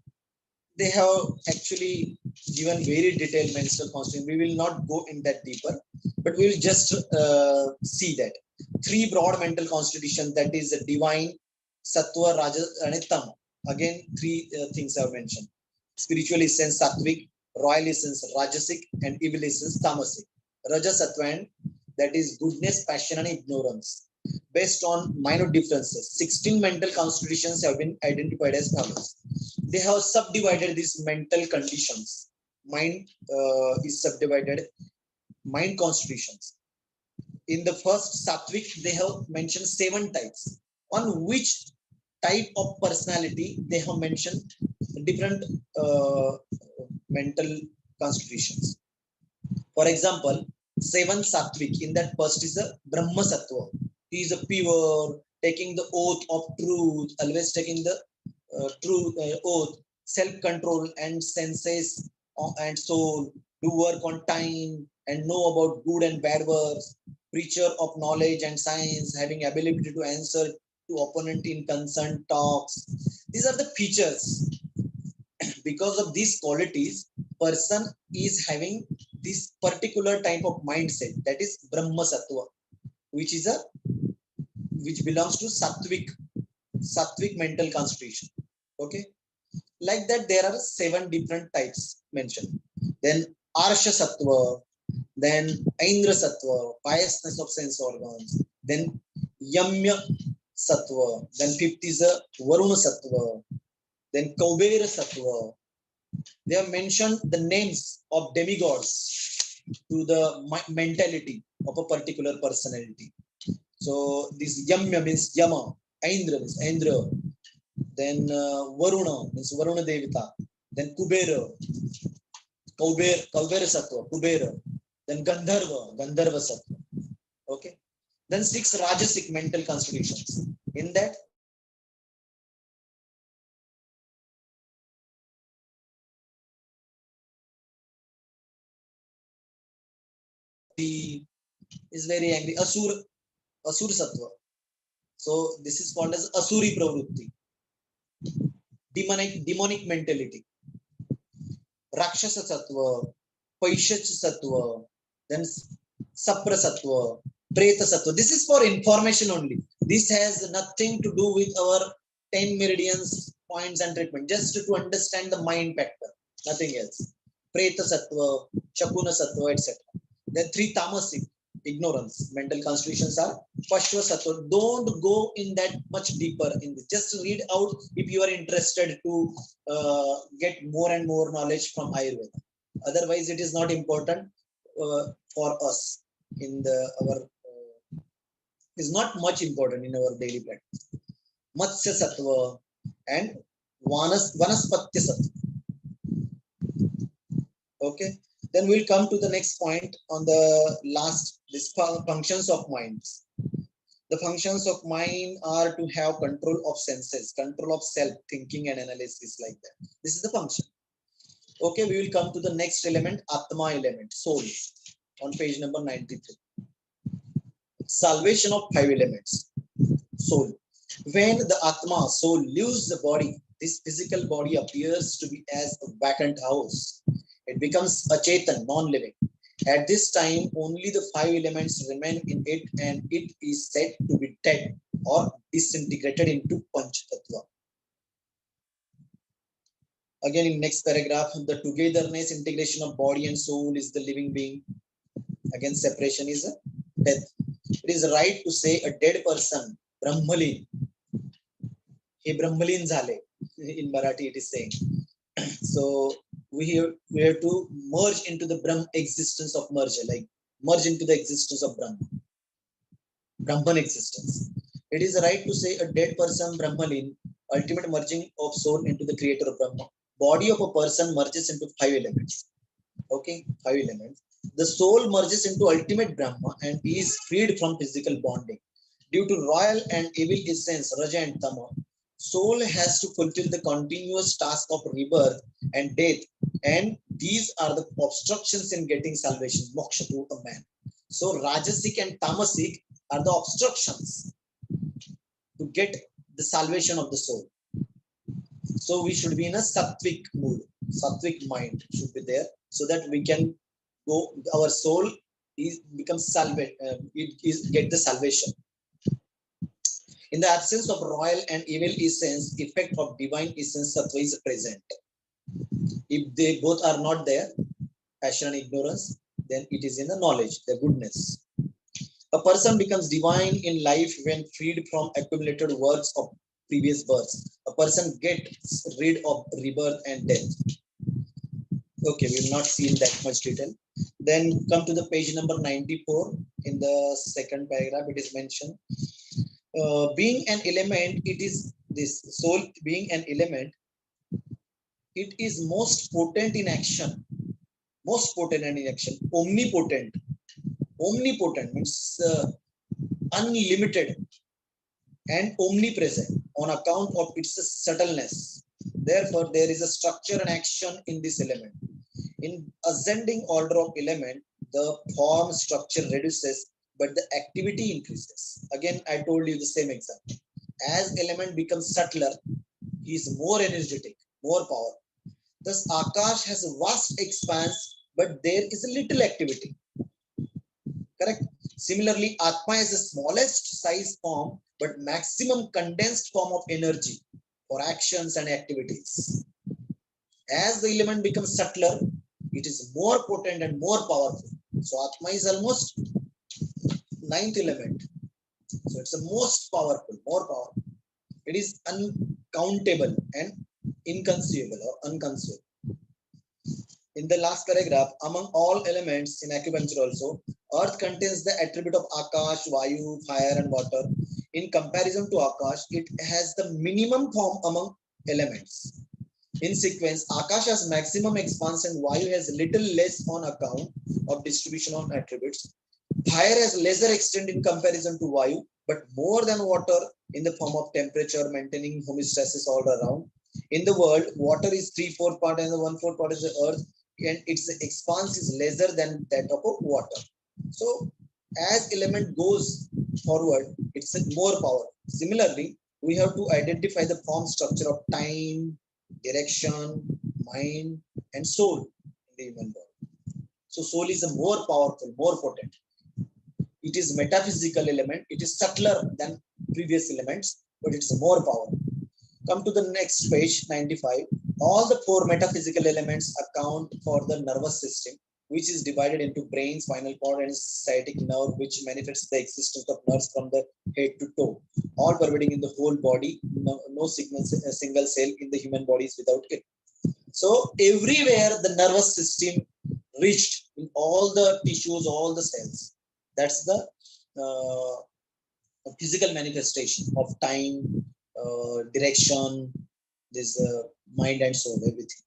They have actually given very detailed mental constitution. We will not go in that deeper, but we will just see that. 3 broad mental constitution, that is divine, sattva, rajas, and tama. Again, 3 things I have mentioned. Spiritual essence sattvic, royal essence rajasic, and evil essence tamasic. Rajasattva, and that is goodness, passion, and ignorance. Based on minor differences, 16 mental constitutions have been identified as follows. They have subdivided these mental conditions. Mind is subdivided, mind constitutions. In the first sattvic, they have mentioned 7 types. On which type of personality they have mentioned different mental constitutions. For example, 7 sattvic, in that first is a Brahma Sattva. He is a pure, taking the oath of truth, always taking the true oath, self-control and senses and soul, do work on time and know about good and bad works, preacher of knowledge and science, having ability to answer to opponent in concerned talks. These are the features. Because of these qualities, person is having this particular type of mindset, that is Brahma Sattva, which belongs to sattvic mental constitution. Okay, like that there are 7 different types mentioned. Then Arsha Sattva, then Indra Sattva, piousness of sense organs, then Yamya Sattva, then 5th is a Varuna Sattva, then Kaubera Sattva. They have mentioned the names of demigods to the mentality of a particular personality. So this Yamya means Yama, Indra means Indra, then Varuna means Varuna Devata, then Kubera, Kaubera Sattva, Kubera, then Gandharva Sattva. Okay. Then 6 Rajasic mental constitutions. In that, he is very angry. Asur Sattva. So this is called as Asuri Pravrutti. Demonic mentality. Rakshasa Sattva, Paishach Sattva, then Sapra Sattva, Preta Sattva. This is for information only. This has nothing to do with our 10 meridians, points and treatment. Just to understand the mind factor, nothing else. Preta Sattva, Shakuna Sattva, etc. Then 3 Tamasic. ignorance. Mental constitutions are Pashva Sattva. Don't go in that much deeper in this. Just read out if you are interested to get more and more knowledge from Ayurveda. Otherwise, it is not important for us in our is not much important in our daily practice. Matsya Sattva and Vanaspatya Sattva. Okay. Then we'll come to the next point on the last, this functions of minds. The functions of mind are to have control of senses, control of self, thinking and analysis like that. This is the function. Okay, we will come to the next element, Atma element, soul, on page number 93. Salvation of 5 elements, soul. When the Atma, soul, leaves the body, this physical body appears to be as a vacant house. It becomes a Chaitan, non-living. At this time, only the 5 elements remain in it, and it is said to be dead or disintegrated into Panchatattva. Again, in next paragraph, the togetherness, integration of body and soul is the living being. Again, separation is a death. It is right to say a dead person, Brahmalin. He Brahmalin Zale. In Marathi, it is saying. So we have to merge into the Brahm existence of merger, like merge into the existence of Brahman existence. It is right to say a dead person, Brahmalin, ultimate merging of soul into the creator of Brahma. Body of a person merges into 5 elements. Okay, 5 elements. The soul merges into ultimate Brahma and is freed from physical bonding. Due to royal and evil essence, Raja and Tama, soul has to fulfill the continuous task of rebirth and death, and these are the obstructions in getting salvation, moksha to a man. So Rajasic and Tamasic are the obstructions to get the salvation of the soul. So we should be in a sattvic mood, sattvic mind should be there, so that we can go, our soul becomes salvation, get the salvation. In the absence of royal and evil essence, effect of divine essence sattva is present. If they both are not there, passion and ignorance, then it is in the knowledge, the goodness. A person becomes divine in life when freed from accumulated works of previous births. A person gets rid of rebirth and death. Okay, we will not see in that much detail. Then come to the page number 94. In the second paragraph, it is mentioned. Being an element, it is this soul being an element, it is most potent in action. Most potent in action. Omnipotent. Omnipotent means unlimited and omnipresent on account of its subtleness. Therefore, there is a structure and action in this element. In ascending order of element, the form structure reduces, but the activity increases. Again, I told you the same example. As element becomes subtler, he is more energetic, more power. Thus, Akash has a vast expanse, but there is a little activity. Correct? Similarly, Atma is the smallest size form, but maximum condensed form of energy for actions and activities. As the element becomes subtler, it is more potent and more powerful. So Atma is almost 9th element. So it's the most powerful, more powerful. It is uncountable and inconceivable or unconceivable. In the last paragraph, among all elements in acupuncture also, earth contains the attribute of Akash, Vayu, fire and water. In comparison to Akash, it has the minimum form among elements. In sequence, Akash has maximum expansion, Vayu has little less on account of distribution of attributes. Fire has lesser extent in comparison to Vayu, but more than water in the form of temperature, maintaining homeostasis all around. In the world, water is 3/4 part and the 1/4 part is the earth, and its expanse is lesser than that of water. So as element goes forward, it's more power. Similarly, we have to identify the form structure of time, direction, mind, and soul in the human body. So soul is a more powerful, more potent. It is metaphysical element. It is subtler than previous elements, but it's more powerful. Come to the next page, 95. All the 4 metaphysical elements account for the nervous system. which is divided into brain, spinal cord, and sciatic nerve, which manifests the existence of nerves from the head to toe, all pervading in the whole body. No single cell in the human body is without it. So everywhere the nervous system reached in all the tissues, all the cells. That's the physical manifestation of time, direction, this mind and soul, everything.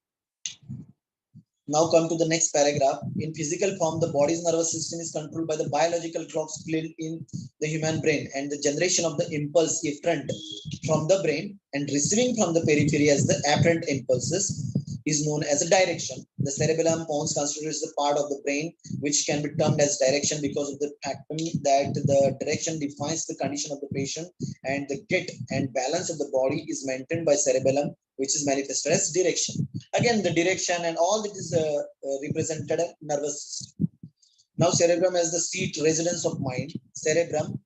Now come to the next paragraph. In physical form, the body's nervous system is controlled by the biological clocks filled in the human brain, and the generation of the impulse efferent from the brain and receiving from the periphery as the apparent impulses is known as a direction. The cerebellum pons constitutes the part of the brain which can be termed as direction because of the fact that the direction defines the condition of the patient, and the gait and balance of the body is maintained by cerebellum, which is manifested as direction. Again, the direction and all that is represented a nervous system. Now, cerebrum as the seat residence of mind. Cerebrum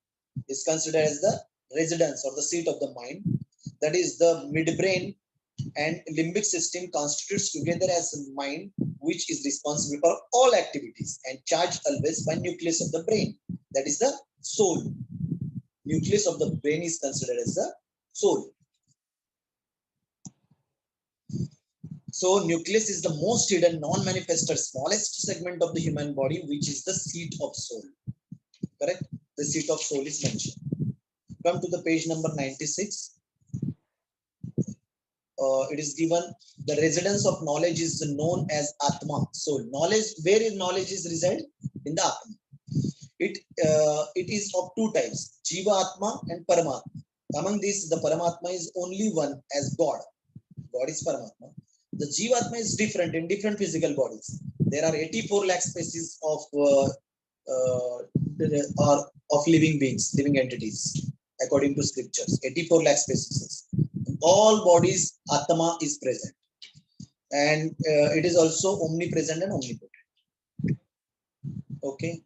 is considered as the residence or the seat of the mind. That is the midbrain and limbic system constitutes together as a mind, which is responsible for all activities and charged always by nucleus of the brain. That is the soul. Nucleus of the brain is considered as the soul. So nucleus is the most hidden, non-manifested, smallest segment of the human body, which is the seat of soul. Correct? The seat of soul is mentioned. Come to the page number 96. It is given the residence of knowledge is known as Atma. So knowledge, where is knowledge is reside? In the Atma. It is of two types, Jiva Atma and Paramatma. Among these, the Paramatma is only one as God. God is Paramatma. The Jivatma is different in different physical bodies. There are 84 lakh species of living beings, living entities, according to scriptures. 84 lakh species. In all bodies, Atma is present, and it is also omnipresent and omnipotent. Okay.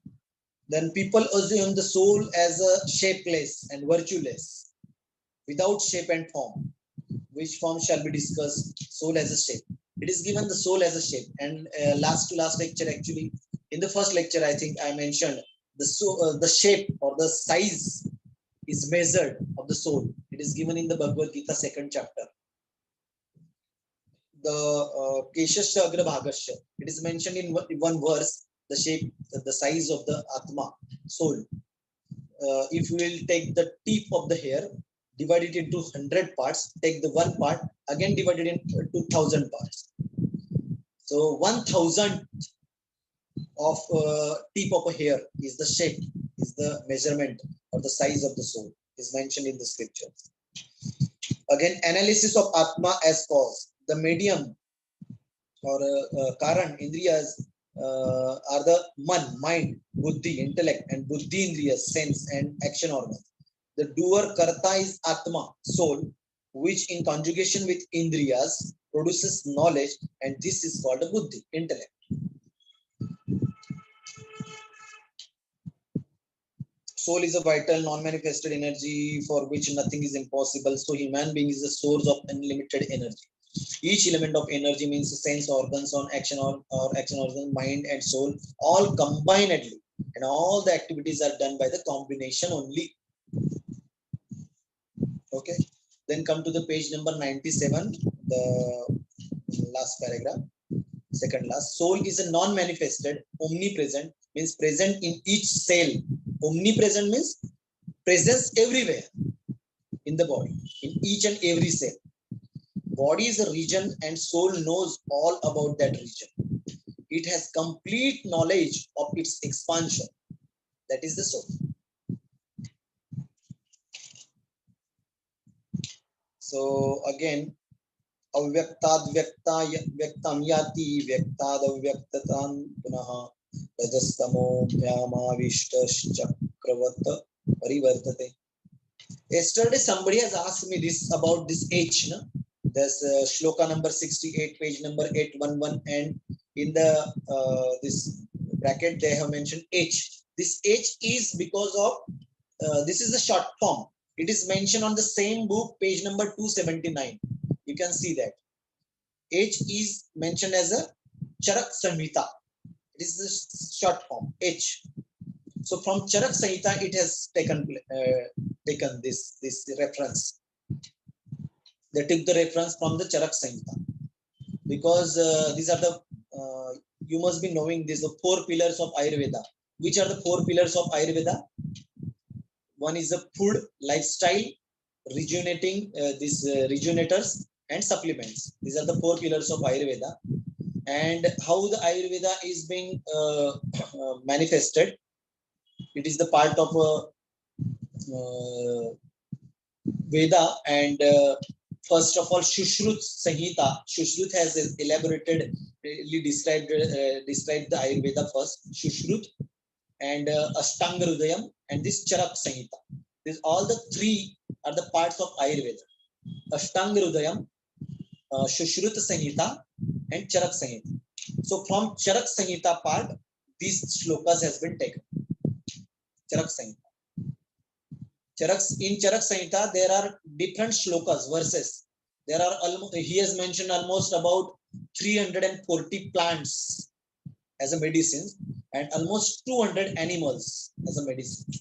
Then people assume the soul as a shapeless and virtueless, without shape and form. Which form shall be discussed? Soul as a shape. It is given the soul as a shape. And last lecture, actually, in the first lecture, I think I mentioned the shape or the size is measured of the soul. It is given in the Bhagavad Gita 2nd chapter. The Keshasya Agra Bhagasya. It is mentioned in one verse, the shape, the size of the Atma, soul. If we will take the tip of the hair, divide it into 100 parts, take the one part, again divide it into 2,000 parts. So 1,000 of tip of a hair is the shape, is the measurement or the size of the soul, is mentioned in the scriptures. Again, analysis of Atma as cause. The medium or Karan, Indriyas are the mind, buddhi, intellect, and buddhi Indriyas, sense and action organs. The doer karta is Atma, soul, which in conjugation with Indriyas produces knowledge, and this is called a buddhi, intellect. Soul is a vital, non-manifested energy for which nothing is impossible. So human being is the source of unlimited energy. Each element of energy means sense organs on action or action organ, mind and soul, all combinedly, and all the activities are done by the combination only. Okay, then come to the page number 97, the last paragraph, second last. Soul is a non-manifested, omnipresent, means present in each cell. Omnipresent means presence everywhere in the body, in each and every cell. Body is a region and soul knows all about that region. It has complete knowledge of its expansion. That is the soul. So again, avyaktaad vyaktam yati vyaktaad avyaktatam punaha rajastamo vyamavishta chakravat parivartate. Yesterday somebody has asked me this about this H. No? There's shloka number 68, page number 811, and in the this bracket they have mentioned H. This H is because of this is the short form. It is mentioned on the same book, page number 279. You can see that H is mentioned as a Charak Samhita. It This is the short form H. So from Charak Samhita, it has taken this reference. They took the reference from the Charak Samhita because these are the you must be knowing these the 4 pillars of Ayurveda. Which are the 4 pillars of Ayurveda? One is the food, lifestyle, rejuvenating these rejuvenators and supplements. These are the 4 pillars of Ayurveda. And how the Ayurveda is being manifested. It is the part of Veda, and first of all, Shushrut Sanhita. Shushrut has elaboratedly described the Ayurveda first. Shushrut and Ashtanga Hridayam and this Charak Sanhita. These all the 3 are the parts of Ayurveda. Ashtanga Hridayam, Shushrut Sanhita and Charak Sanhita. So from Charak Sanhita part, these shlokas has been taken. Charak Sanhita. In Charak Sanhita, there are different shlokas, verses. There are he has mentioned almost about 340 plants as a medicine and almost 200 animals as a medicine.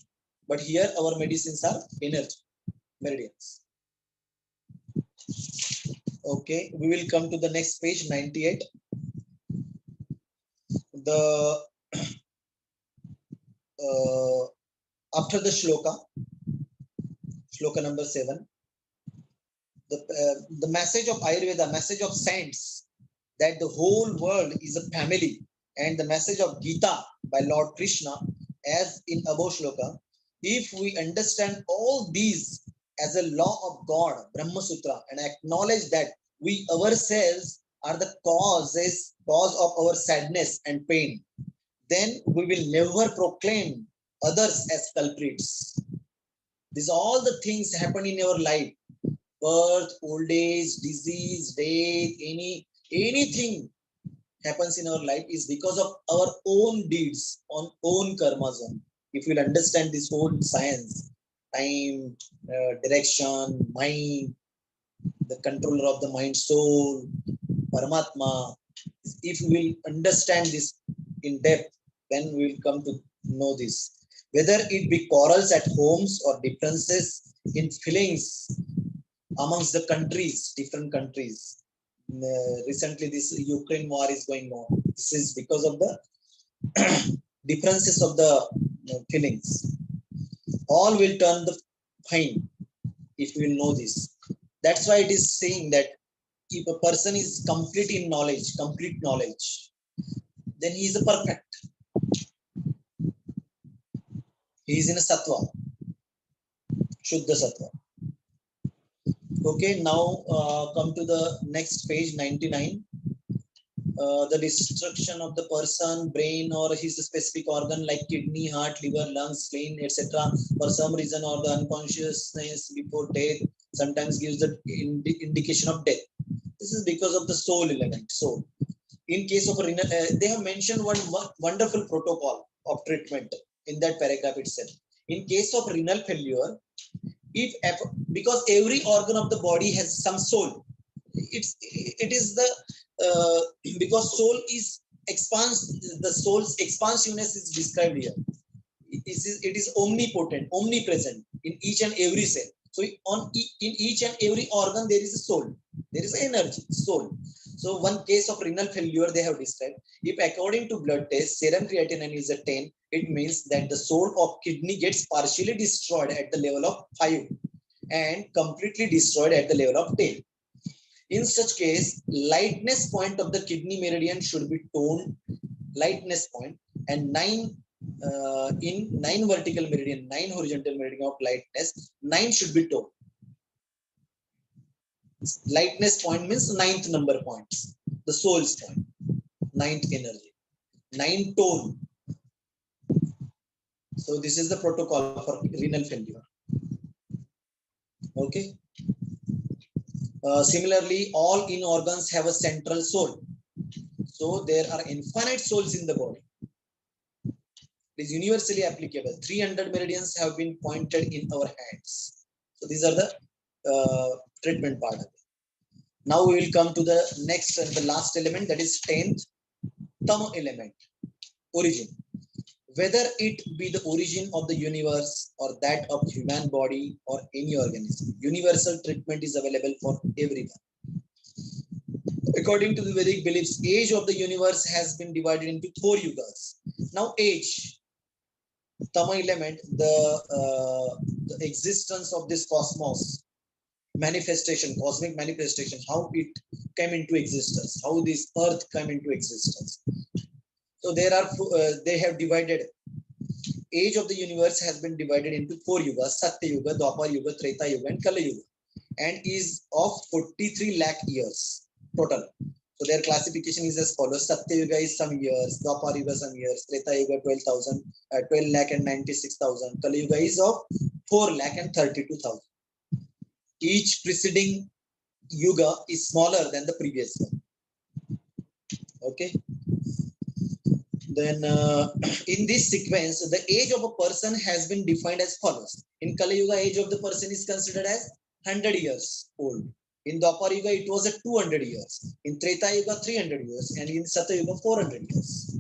But here our medicines are energy, meridians. Okay, we will come to the next page, 98. The after the shloka number 7, the message of Ayurveda, message of saints, that the whole world is a family, and the message of Gita by Lord Krishna, as in above shloka. If we understand all these as a law of God, Brahma Sutra, and acknowledge that we ourselves are the cause of our sadness and pain, then we will never proclaim others as culprits. These all the things happen in our life: birth, old age, disease, death, anything happens in our life is because of our own deeds, on own karmas. If you'll understand this whole science, time, direction, mind, the controller of the mind, soul, Paramatma, if we will understand this in depth, then we will come to know this. Whether it be quarrels at homes or differences in feelings amongst the countries, different countries. Recently, this Ukraine war is going on. This is because of the differences of the feelings. All will turn the fine if we will know this. That's why it is saying that if a person is complete in knowledge, then he is a perfect. He is in a sattva, Shuddha sattva. Okay, now come to the next page, 99. The destruction of the person, brain, or his specific organ like kidney, heart, liver, lungs, spleen, etc. for some reason, or the unconsciousness before death sometimes gives the indication of death. This is because of the soul element. So, in case of renal, they have mentioned one wonderful protocol of treatment in that paragraph itself. In case of renal failure, because every organ of the body has some soul, it is the because soul is the soul's expansiveness is described here. It is omnipotent, omnipresent in each and every cell. So in each and every organ there is a soul, there is energy, soul. So one case of renal failure they have described. If according to blood test serum creatinine is a 10, it means that the soul of kidney gets partially destroyed at the level of 5 and completely destroyed at the level of 10. In such case, lightness point of the kidney meridian should be toned, lightness point, and 9 vertical meridian, 9 horizontal meridian of lightness, 9 should be toned. Lightness point means 9th number points, the soul's point, 9th energy, 9 tone. So this is the protocol for renal failure. Okay. Similarly, all in organs have a central soul. So there are infinite souls in the body. It is universally applicable. 300 meridians have been pointed in our hands. So these are the treatment part of it. Now we will come to the next and the last element, that is 10th, Tama element. origin. Whether it be the origin of the universe or that of human body or any organism, universal treatment is available for everyone. According to the Vedic beliefs, age of the universe has been divided into 4 yugas. Now, age, Tama element, the existence of this cosmos, manifestation, cosmic manifestation, how it came into existence, how this earth came into existence. So there are they have divided. Age of the universe has been divided into 4 yugas: Satya Yuga, Dwapar Yuga, Treta Yuga, and Kala Yuga, and is of 43 lakh years total. So their classification is as follows: Satya Yuga is some years, Dwapar Yuga some years, Treta Yuga 12 lakh and 96,000, Kali Yuga is of 4 lakh and 32,000. Each preceding yuga is smaller than the previous one. Okay. Then in this sequence, the age of a person has been defined as follows. In Kali Yuga, age of the person is considered as 100 years old. In Dwapar Yuga, it was at 200 years. In Treta Yuga, 300 years. And in Satya Yuga, 400 years.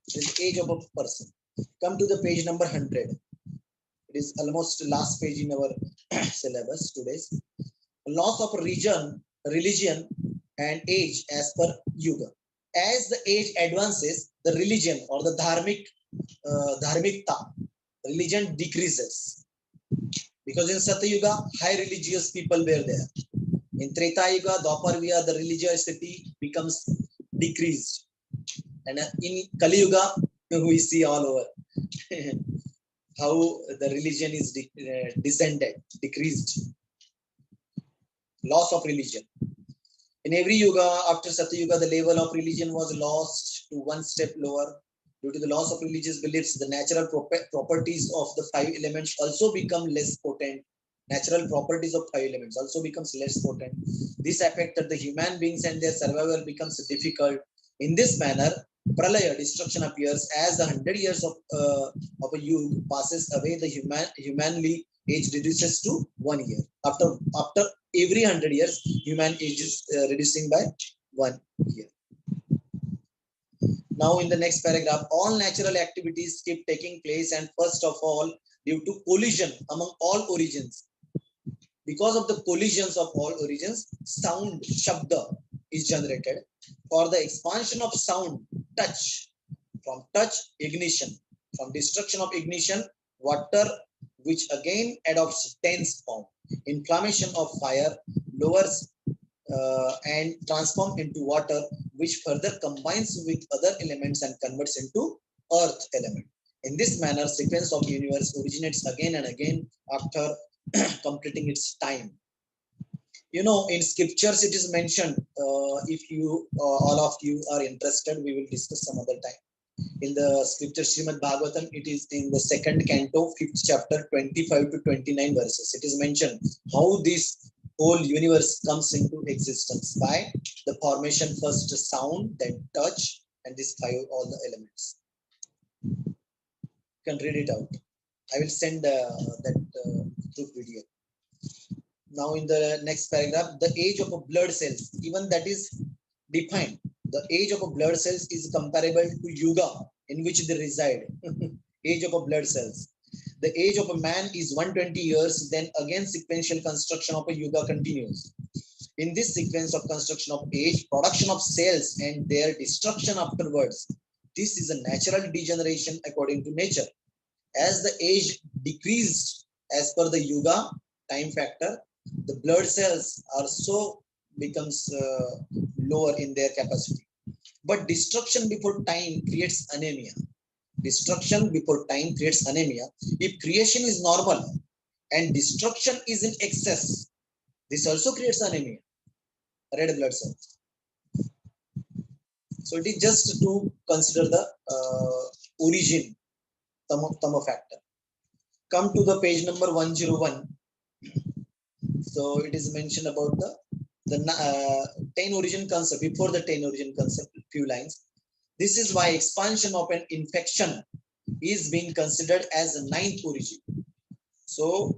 This is the age of a person. Come to the page number 100. It is almost the last page in our syllabus today's. Loss of religion, and age as per Yuga. As the age advances, the religion or the dharmikta, religion decreases. Because in Satya Yuga, high religious people were there. In Treta Yuga, Dwapar Yuga, the religiosity becomes decreased. And in Kali Yuga, we see all over how the religion is descended, decreased. Loss of religion. In every yuga after Satya Yuga, the level of religion was lost to one step lower. Due to the loss of religious beliefs, the natural properties of the 5 elements also become less potent. Natural properties of 5 elements also becomes less potent. This affected the human beings and their survival becomes difficult. In this manner, pralaya, destruction, appears as the 100 years of a yuga passes away. The humanly age reduces to 1 year. After every 100 years, human age is reducing by 1 year. Now, in the next paragraph, all natural activities keep taking place, and first of all, due to collision among all origins. Because of the collisions of all origins, sound, shabda, is generated. For the expansion of sound, touch. From touch, ignition. From destruction of ignition, water, which again adopts dense form. Inflammation of fire lowers and transforms into water, which further combines with other elements and converts into earth element. In this manner, sequence of universe originates again and again after completing its time. You know, in scriptures it is mentioned. If you all of you are interested, we will discuss some other time. In the scripture Srimad Bhagavatam, it is in the 2nd canto, 5th chapter, 25 to 29 verses. It is mentioned how this whole universe comes into existence by the formation, first sound, then touch, and this 5, all the elements. You can read it out. I will send that through video. Now in the next paragraph, the age of a blood cells, even that is defined. The age of a blood cells is comparable to yuga in which they reside. Age of a blood cells. The age of a man is 120 years, then again sequential construction of a yuga continues. In this sequence of construction of age, production of cells and their destruction afterwards. This is a natural degeneration according to nature. As the age decreased as per the yuga time factor, the blood cells also becomes lower in their capacity. But destruction before time creates anemia. Destruction before time creates anemia. If creation is normal and destruction is in excess, this also creates anemia, red blood cells. So it is just to consider the origin, Tama factor. Come to the page number 101. So it is mentioned about the 10 origin concept. Before the 10 origin concept, few lines. This is why expansion of an infection is being considered as a 9th origin. So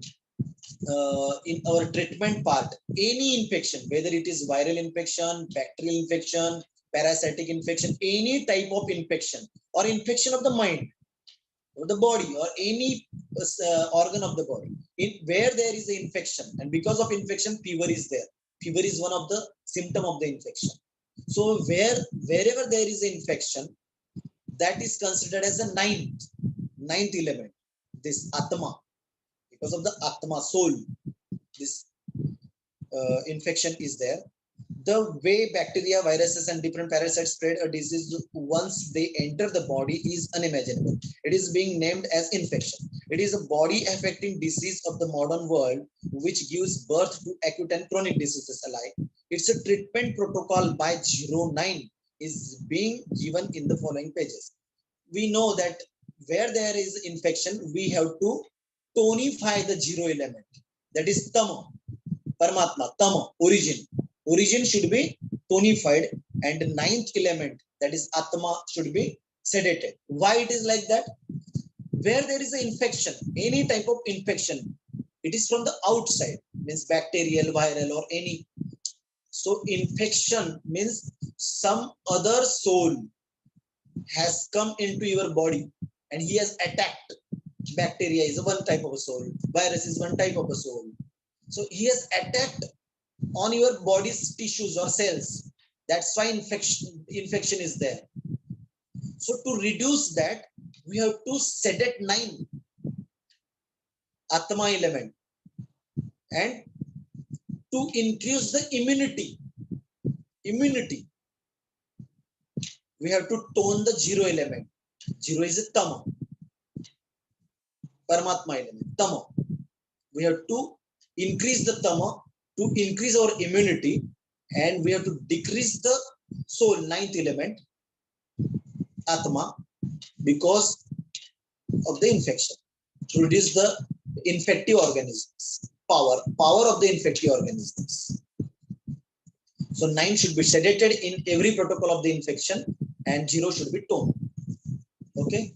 in our treatment part, any infection, whether it is viral infection, bacterial infection, parasitic infection, any type of infection or infection of the mind, of the body, or any organ of the body, where there is an infection, and because of infection, fever is there. Fever is one of the symptom of the infection. So wherever there is an infection, that is considered as a ninth element, this Atma. Because of the Atma, soul, this infection is there. The way bacteria, viruses, and different parasites spread a disease once they enter the body is unimaginable. It is being named as infection. It is a body affecting disease of the modern world, which gives birth to acute and chronic diseases alike. It's a treatment protocol by 09 is being given in the following pages. We know that where there is infection, we have to tonify the 0 element. That is Tama, Paramatma, Tama, origin. Origin should be tonified, and the 9th element, that is Atma, should be sedated. Why it is like that? Where there is an infection, any type of infection, it is from the outside, means bacterial, viral, or any. So infection means some other soul has come into your body and he has attacked. Bacteria is one type of a soul, virus is one type of a soul. So he has attacked on your body's tissues or cells. That's why infection is there. So to reduce that, we have to sedate 9 Atma element, and to increase the immunity, we have to tone the 0 element. 0 is a Tama, Paramatma element, Tama. We have to increase the Tama to increase our immunity, and we have to decrease the soul, 9th element, Atma, because of the infection, to reduce the infective organisms, power of the infective organisms. So 9 should be sedated in every protocol of the infection, and 0 should be toned. Okay,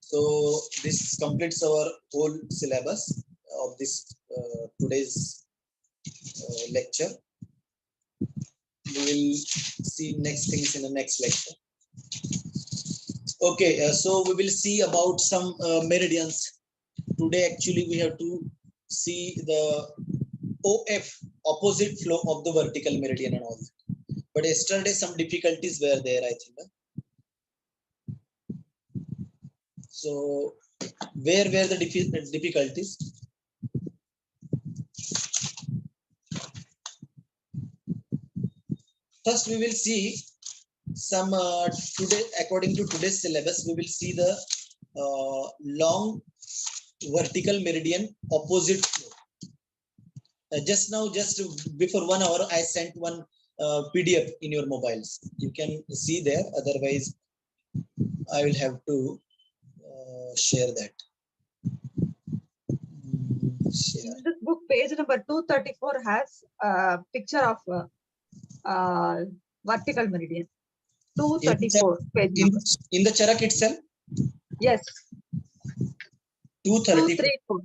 so this completes our whole syllabus of this today's lecture. We will see next things in the next lecture. Okay, so we will see about some meridians. Today actually we have to see the OF, opposite flow of the vertical meridian and all. But yesterday some difficulties were there, I think. So where were the difficulties? First we will see some today, according to today's syllabus, we will see the long vertical meridian opposite flow. Just now, just before 1 hour, I sent one PDF in your mobiles. You can see there. Otherwise, I will have to share that. Share. This book, page number 234, has a picture of vertical meridian. 234 page number. In the charak itself? Yes. 234.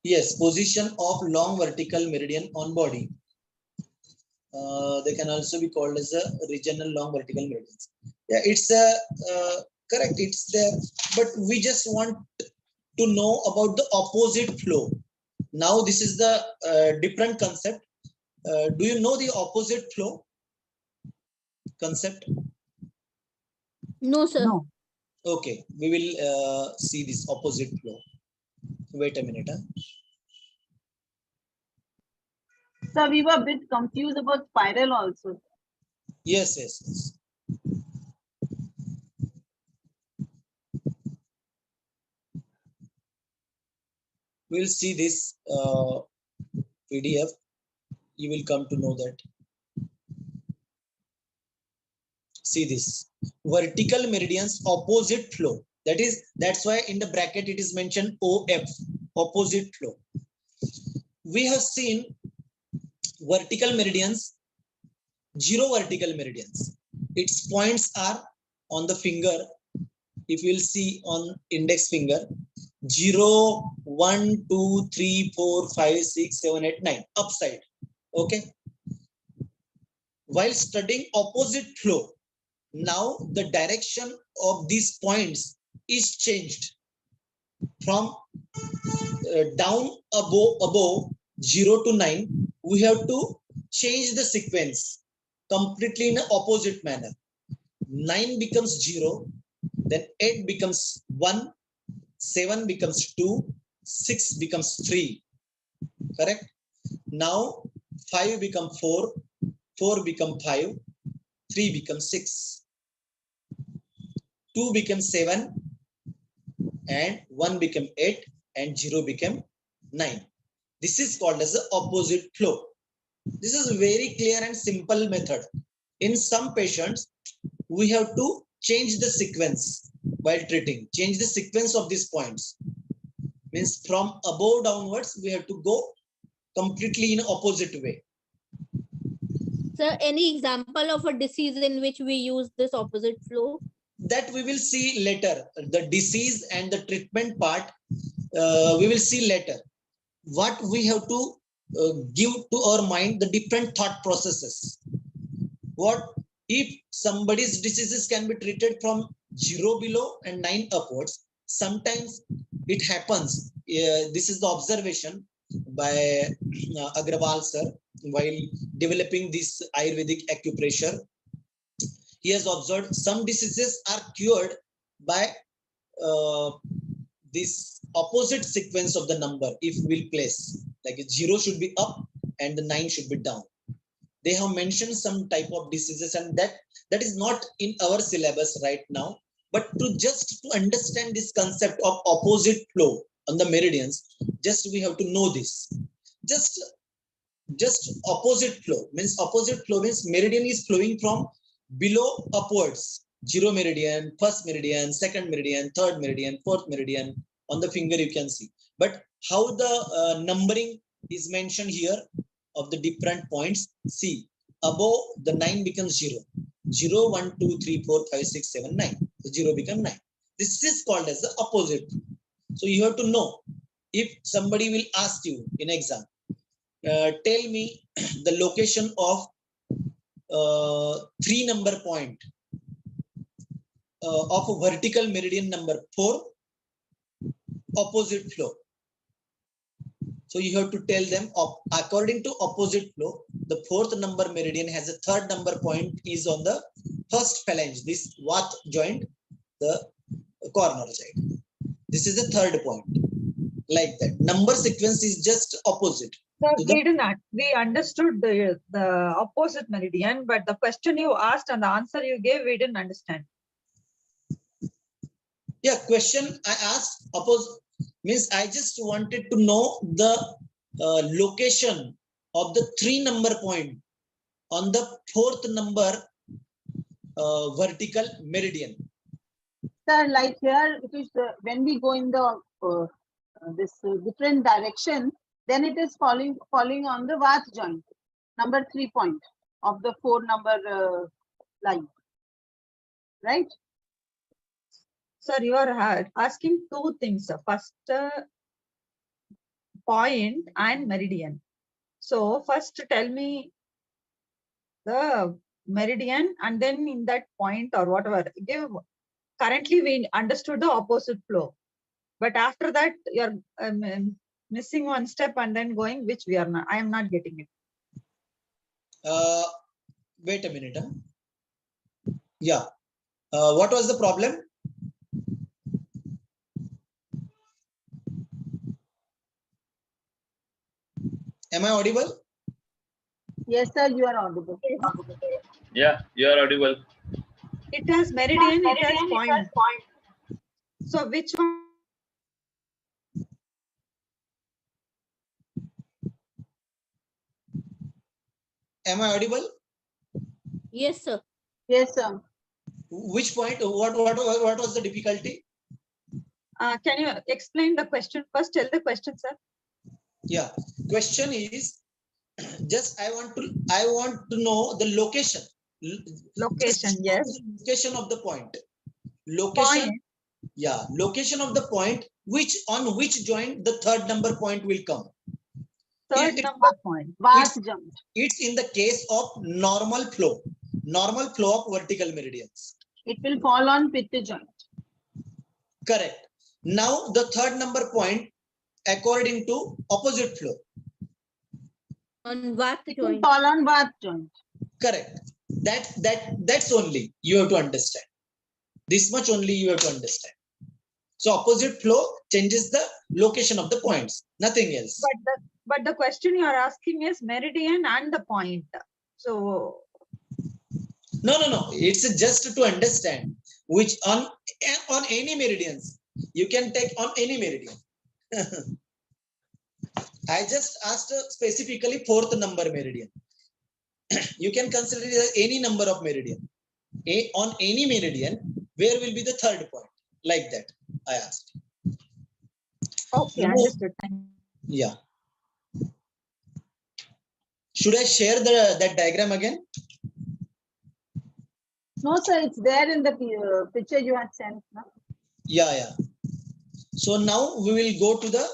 Yes, position of long vertical meridian on body. They can also be called as a regional long vertical meridians. Yeah, it's correct. It's there, but we just want to know about the opposite flow. Now this is the different concept. Do you know the opposite flow concept? No, sir. No. Okay, we will see this opposite flow. Wait a minute. So we were a bit confused about spiral also. Yes, yes, yes. We'll see this PDF. You will come to know that. See this vertical meridians opposite flow. That's why in the bracket it is mentioned OF, opposite flow. We have seen vertical meridians, 0 vertical meridians. Its points are on the finger. If you will see on index finger, 0, 1, 2, 3, 4, 5, 6, 7, 8, 9, upside. Okay. while studying opposite flow, now the direction of these points is changed from down above 0 to 9. We have to change the sequence completely in an opposite manner. 9 becomes 0, then 8 becomes 1, 7 becomes 2, 6 becomes 3. Correct? Now 5 become 4, 4 become 5, 3 becomes 6, 2 becomes 7, and 1 become 8, and 0 become 9. This is called as the opposite flow. This is a very clear and simple method. In some patients, we have to change the sequence while treating, change the sequence of these points. Means from above downwards, we have to go completely in opposite way. Sir, any example of a disease in which we use this opposite flow? That we will see later. The disease and the treatment part, we will see later. What we have to give to our mind, the different thought processes. What if somebody's diseases can be treated from 0 below and 9 upwards? Sometimes it happens. This is the observation by Agrawal sir while developing this Ayurvedic Acupressure. He has observed some diseases are cured by this opposite sequence of the number. If we'll place like 0 should be up and the 9 should be down. They have mentioned some type of diseases, and that is not in our syllabus right now. But just to understand this concept of opposite flow on the meridians, just we have to know this. Just opposite flow means meridian is flowing from below upwards. 0 meridian, first meridian, second meridian, third meridian, fourth meridian. On the finger you can see. But how the numbering is mentioned here of the different points. See, above the 9 becomes 0. 0, 1, 2, 3, 4, 5, 6, 7, 9. So 0 becomes 9. This is called as the opposite. So you have to know. If somebody will ask you in exam, tell me the location of 3 number point of a vertical meridian number 4, opposite flow. So you have to tell them according to opposite flow, the 4th number meridian has a 3rd number point is on the first phalange, this Vat joint, the corner side. This is the 3rd point. Like that. Number sequence is just opposite. So we understood the opposite meridian, but the question you asked and the answer you gave, we didn't understand. Yeah, question I asked means I just wanted to know the location of the 3 number point on the 4th number vertical meridian. Sir, like here, it is when we go in the different direction, then it is falling on the Vat joint, number 3 point of the 4 number line, right? Sir, you are asking two things. First, point and meridian. So first tell me the meridian and then in that point or whatever. Currently we understood the opposite flow. But after that, you're missing one step and then going, which we are not. I am not getting it. Wait a minute. Yeah. What was the problem? Am I audible? Yes, sir, you are audible. Yeah, you are audible. It has meridian, it has point. So which one? Am I audible? Yes, sir. Yes, sir. Which point? What was the difficulty? Can you explain the question first? Tell the question, sir. Yeah. Question is just I want to know the location. Location, yes. Location of the point. Location. Point. Yeah. Location of the point on which joint the 3rd number point will come. Third number point. Vata joint. It's in the case of normal flow of vertical meridians. It will fall on Pitta joint. Correct. Now the third number point, according to opposite flow. On Vata It will joint. fall on Vata joint. Correct. That's only you have to understand. This much only you have to understand. So opposite flow changes the location of the points, nothing else. But the question you are asking is meridian and the point. So No. It's just to understand which on any meridians. You can take on any meridian. I just asked specifically fourth number meridian. You can consider it as any number of meridian. On any meridian, where will be the third point? Like that, I asked. okay, No. understood. Thank you. Yeah. Should I share that diagram again? No, sir, it's there in the picture you had sent. No? Yeah. So now we will go to the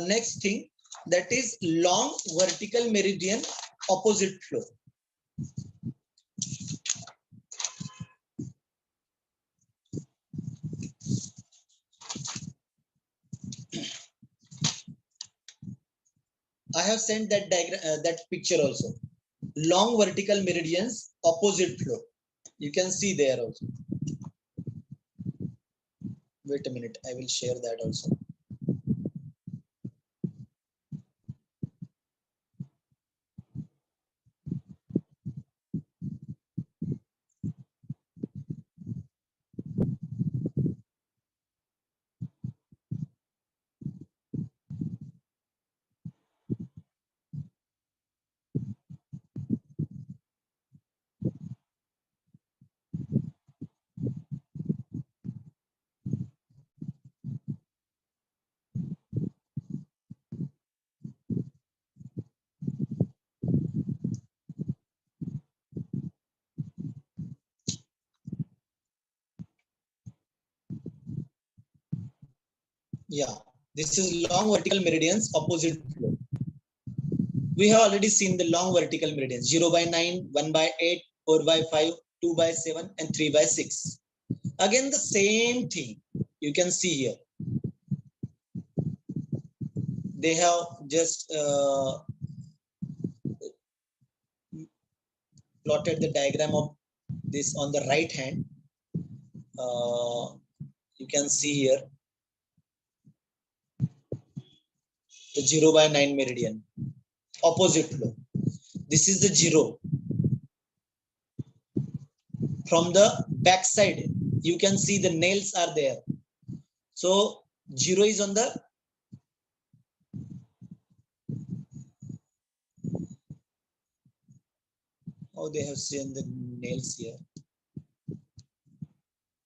next thing, that is long vertical meridian opposite flow. I have sent that diagram, that picture also. Long vertical meridians opposite flow. You can see there also. Wait a minute, I will share that also. Yeah, this is long vertical meridians opposite flow. We have already seen the long vertical meridians 0 by 9, 1 by 8, 4 by 5, 2 by 7, and 3 by 6. Again, the same thing you can see here. They have just plotted the diagram of this on the right hand. You can see here the 0 by 9 meridian, opposite flow. This is the 0. From the back side, you can see the nails are there. So 0 is on the they have seen the nails here.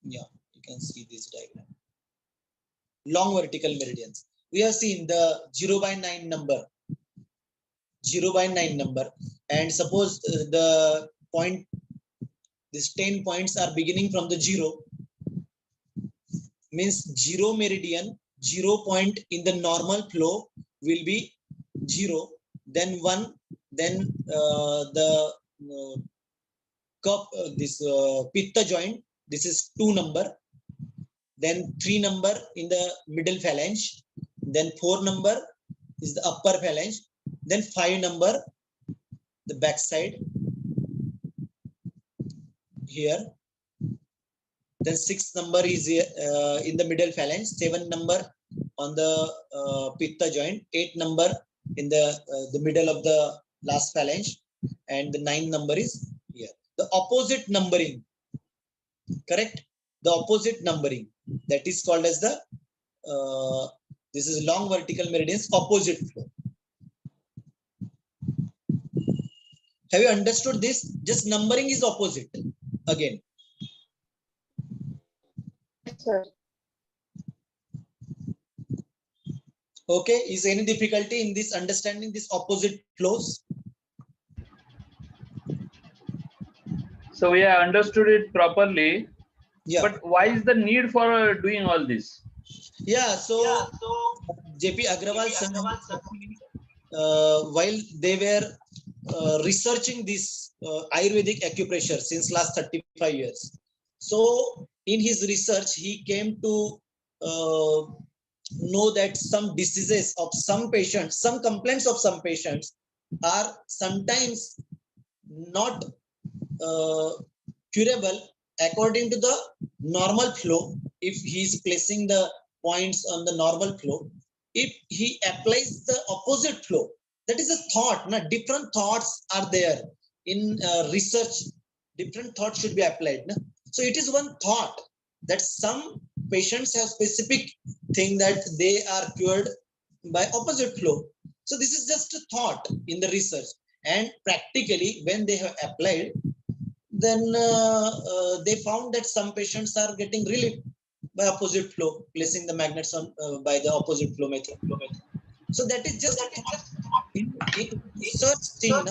Yeah, you can see this diagram. Long vertical meridians. We have seen the 0 by 9 number. 0 by 9 number. And suppose the point, these 10 points are beginning from the 0. Means 0 meridian, 0 point in the normal flow will be 0. Then 1, then the cup, this pitta joint, this is 2 number. Then 3 number in the middle phalange. Then 4 number is the upper phalange. Then 5 number, the back side here. Then 6 number is in the middle phalange. 7 number on the pitta joint. 8 number in the middle of the last phalange. And the 9 number is here. The opposite numbering, correct? The opposite numbering, that is called as the this is long vertical meridians opposite flow. Have you understood this? Just numbering is opposite again. Sir. Okay, is any difficulty in this understanding this opposite flows? So we have understood it properly. Yeah. But why is the need for doing all this? Yeah, so JP Agrawal while they were researching this Ayurvedic acupressure since last 35 years. So in his research, he came to know that some diseases of some patients, some complaints of some patients are sometimes not curable according to the normal flow. If he is placing the points on the normal flow, if he applies the opposite flow, that is a thought. Now, different thoughts are there in research. Different thoughts should be applied. No? So it is one thought that some patients have specific thing that they are cured by opposite flow. So this is just a thought in the research, and practically when they have applied, then they found that some patients are getting relief by opposite flow, placing the magnets on by the opposite flow method. So that is just in research thing.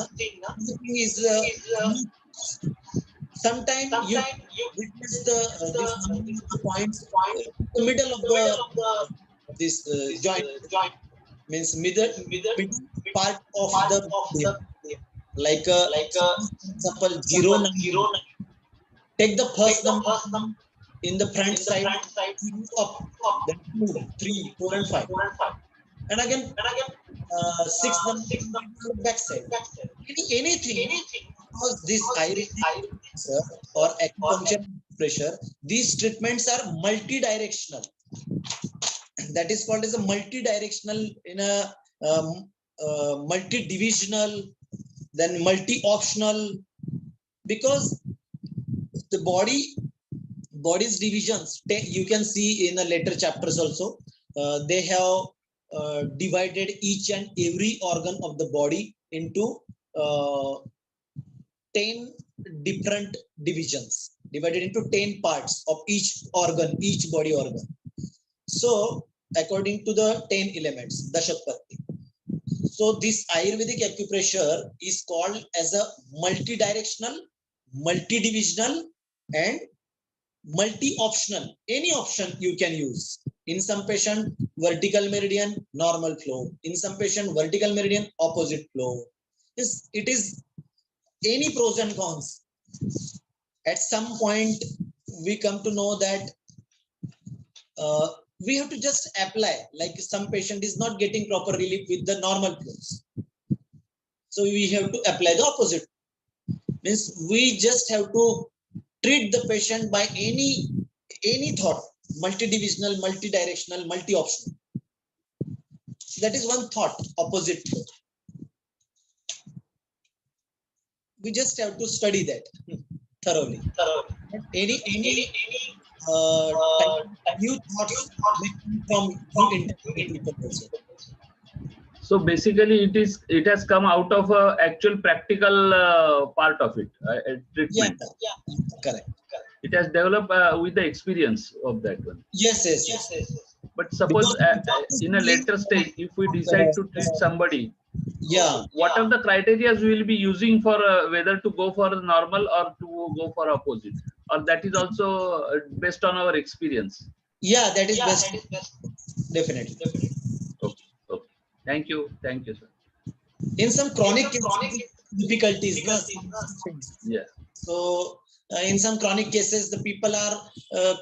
Is sometimes you witness the points in the middle of the this joint, means middle part of the like example 0, 9. Take the first number in the front side, up, then 2, 3, 4, and 5, and again 6 number on the back side. Anything, because this Ayurvedic or acupuncture pressure, these treatments are multi-directional. That is called as a multi-directional, in a multi-divisional, then multi-optional, because the body's divisions, you can see in the later chapters also, they have divided each and every organ of the body into 10 different divisions, divided into 10 parts of each organ, each body organ. So according to the 10 elements, Dashotpatti. So this Ayurvedic acupressure is called as a multi-directional, multi-divisional, and multi-optional. Any option you can use. In some patient, vertical meridian, normal flow. In some patient, vertical meridian, opposite flow. It is any pros and cons. At some point, we come to know that we have to just apply, like some patient is not getting proper relief with the normal flows. So we have to apply the opposite. Means we just have to treat the patient by any thought, multi-divisional, multi-directional, multi-optional. That is one thought, opposite flow. We just have to study that thoroughly. Any new thoughts from interpretation. So basically, it has come out of a actual practical part of it, treatment. Yeah, correct. It has developed with the experience of that one. Yes. But suppose in a later stage, if we decide to treat somebody, what are the criteria we will be using for whether to go for normal or to go for opposite, or that is also based on our experience? Yeah, that is best. Definitely. Okay. Thank you, sir. In some chronic difficulties, yeah. So in some chronic cases, the people are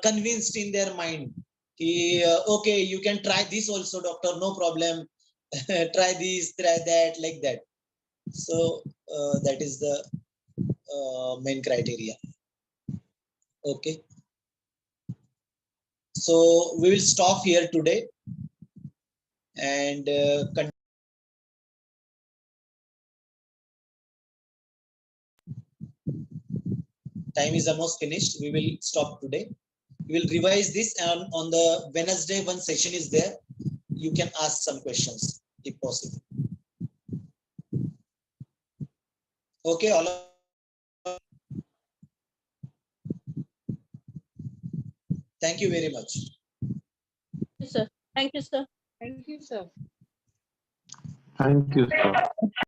convinced in their mind, okay, you can try this also, doctor, no problem. Try this, try that, like that. So that is the main criteria. Okay. So we will stop here today and time is almost finished. We will stop today. We will revise this, and on the Wednesday, one session is there. You can ask some questions if possible. Okay, all of... Thank you very much. Sir. Thank you, sir. Thank you, sir. Thank you, sir.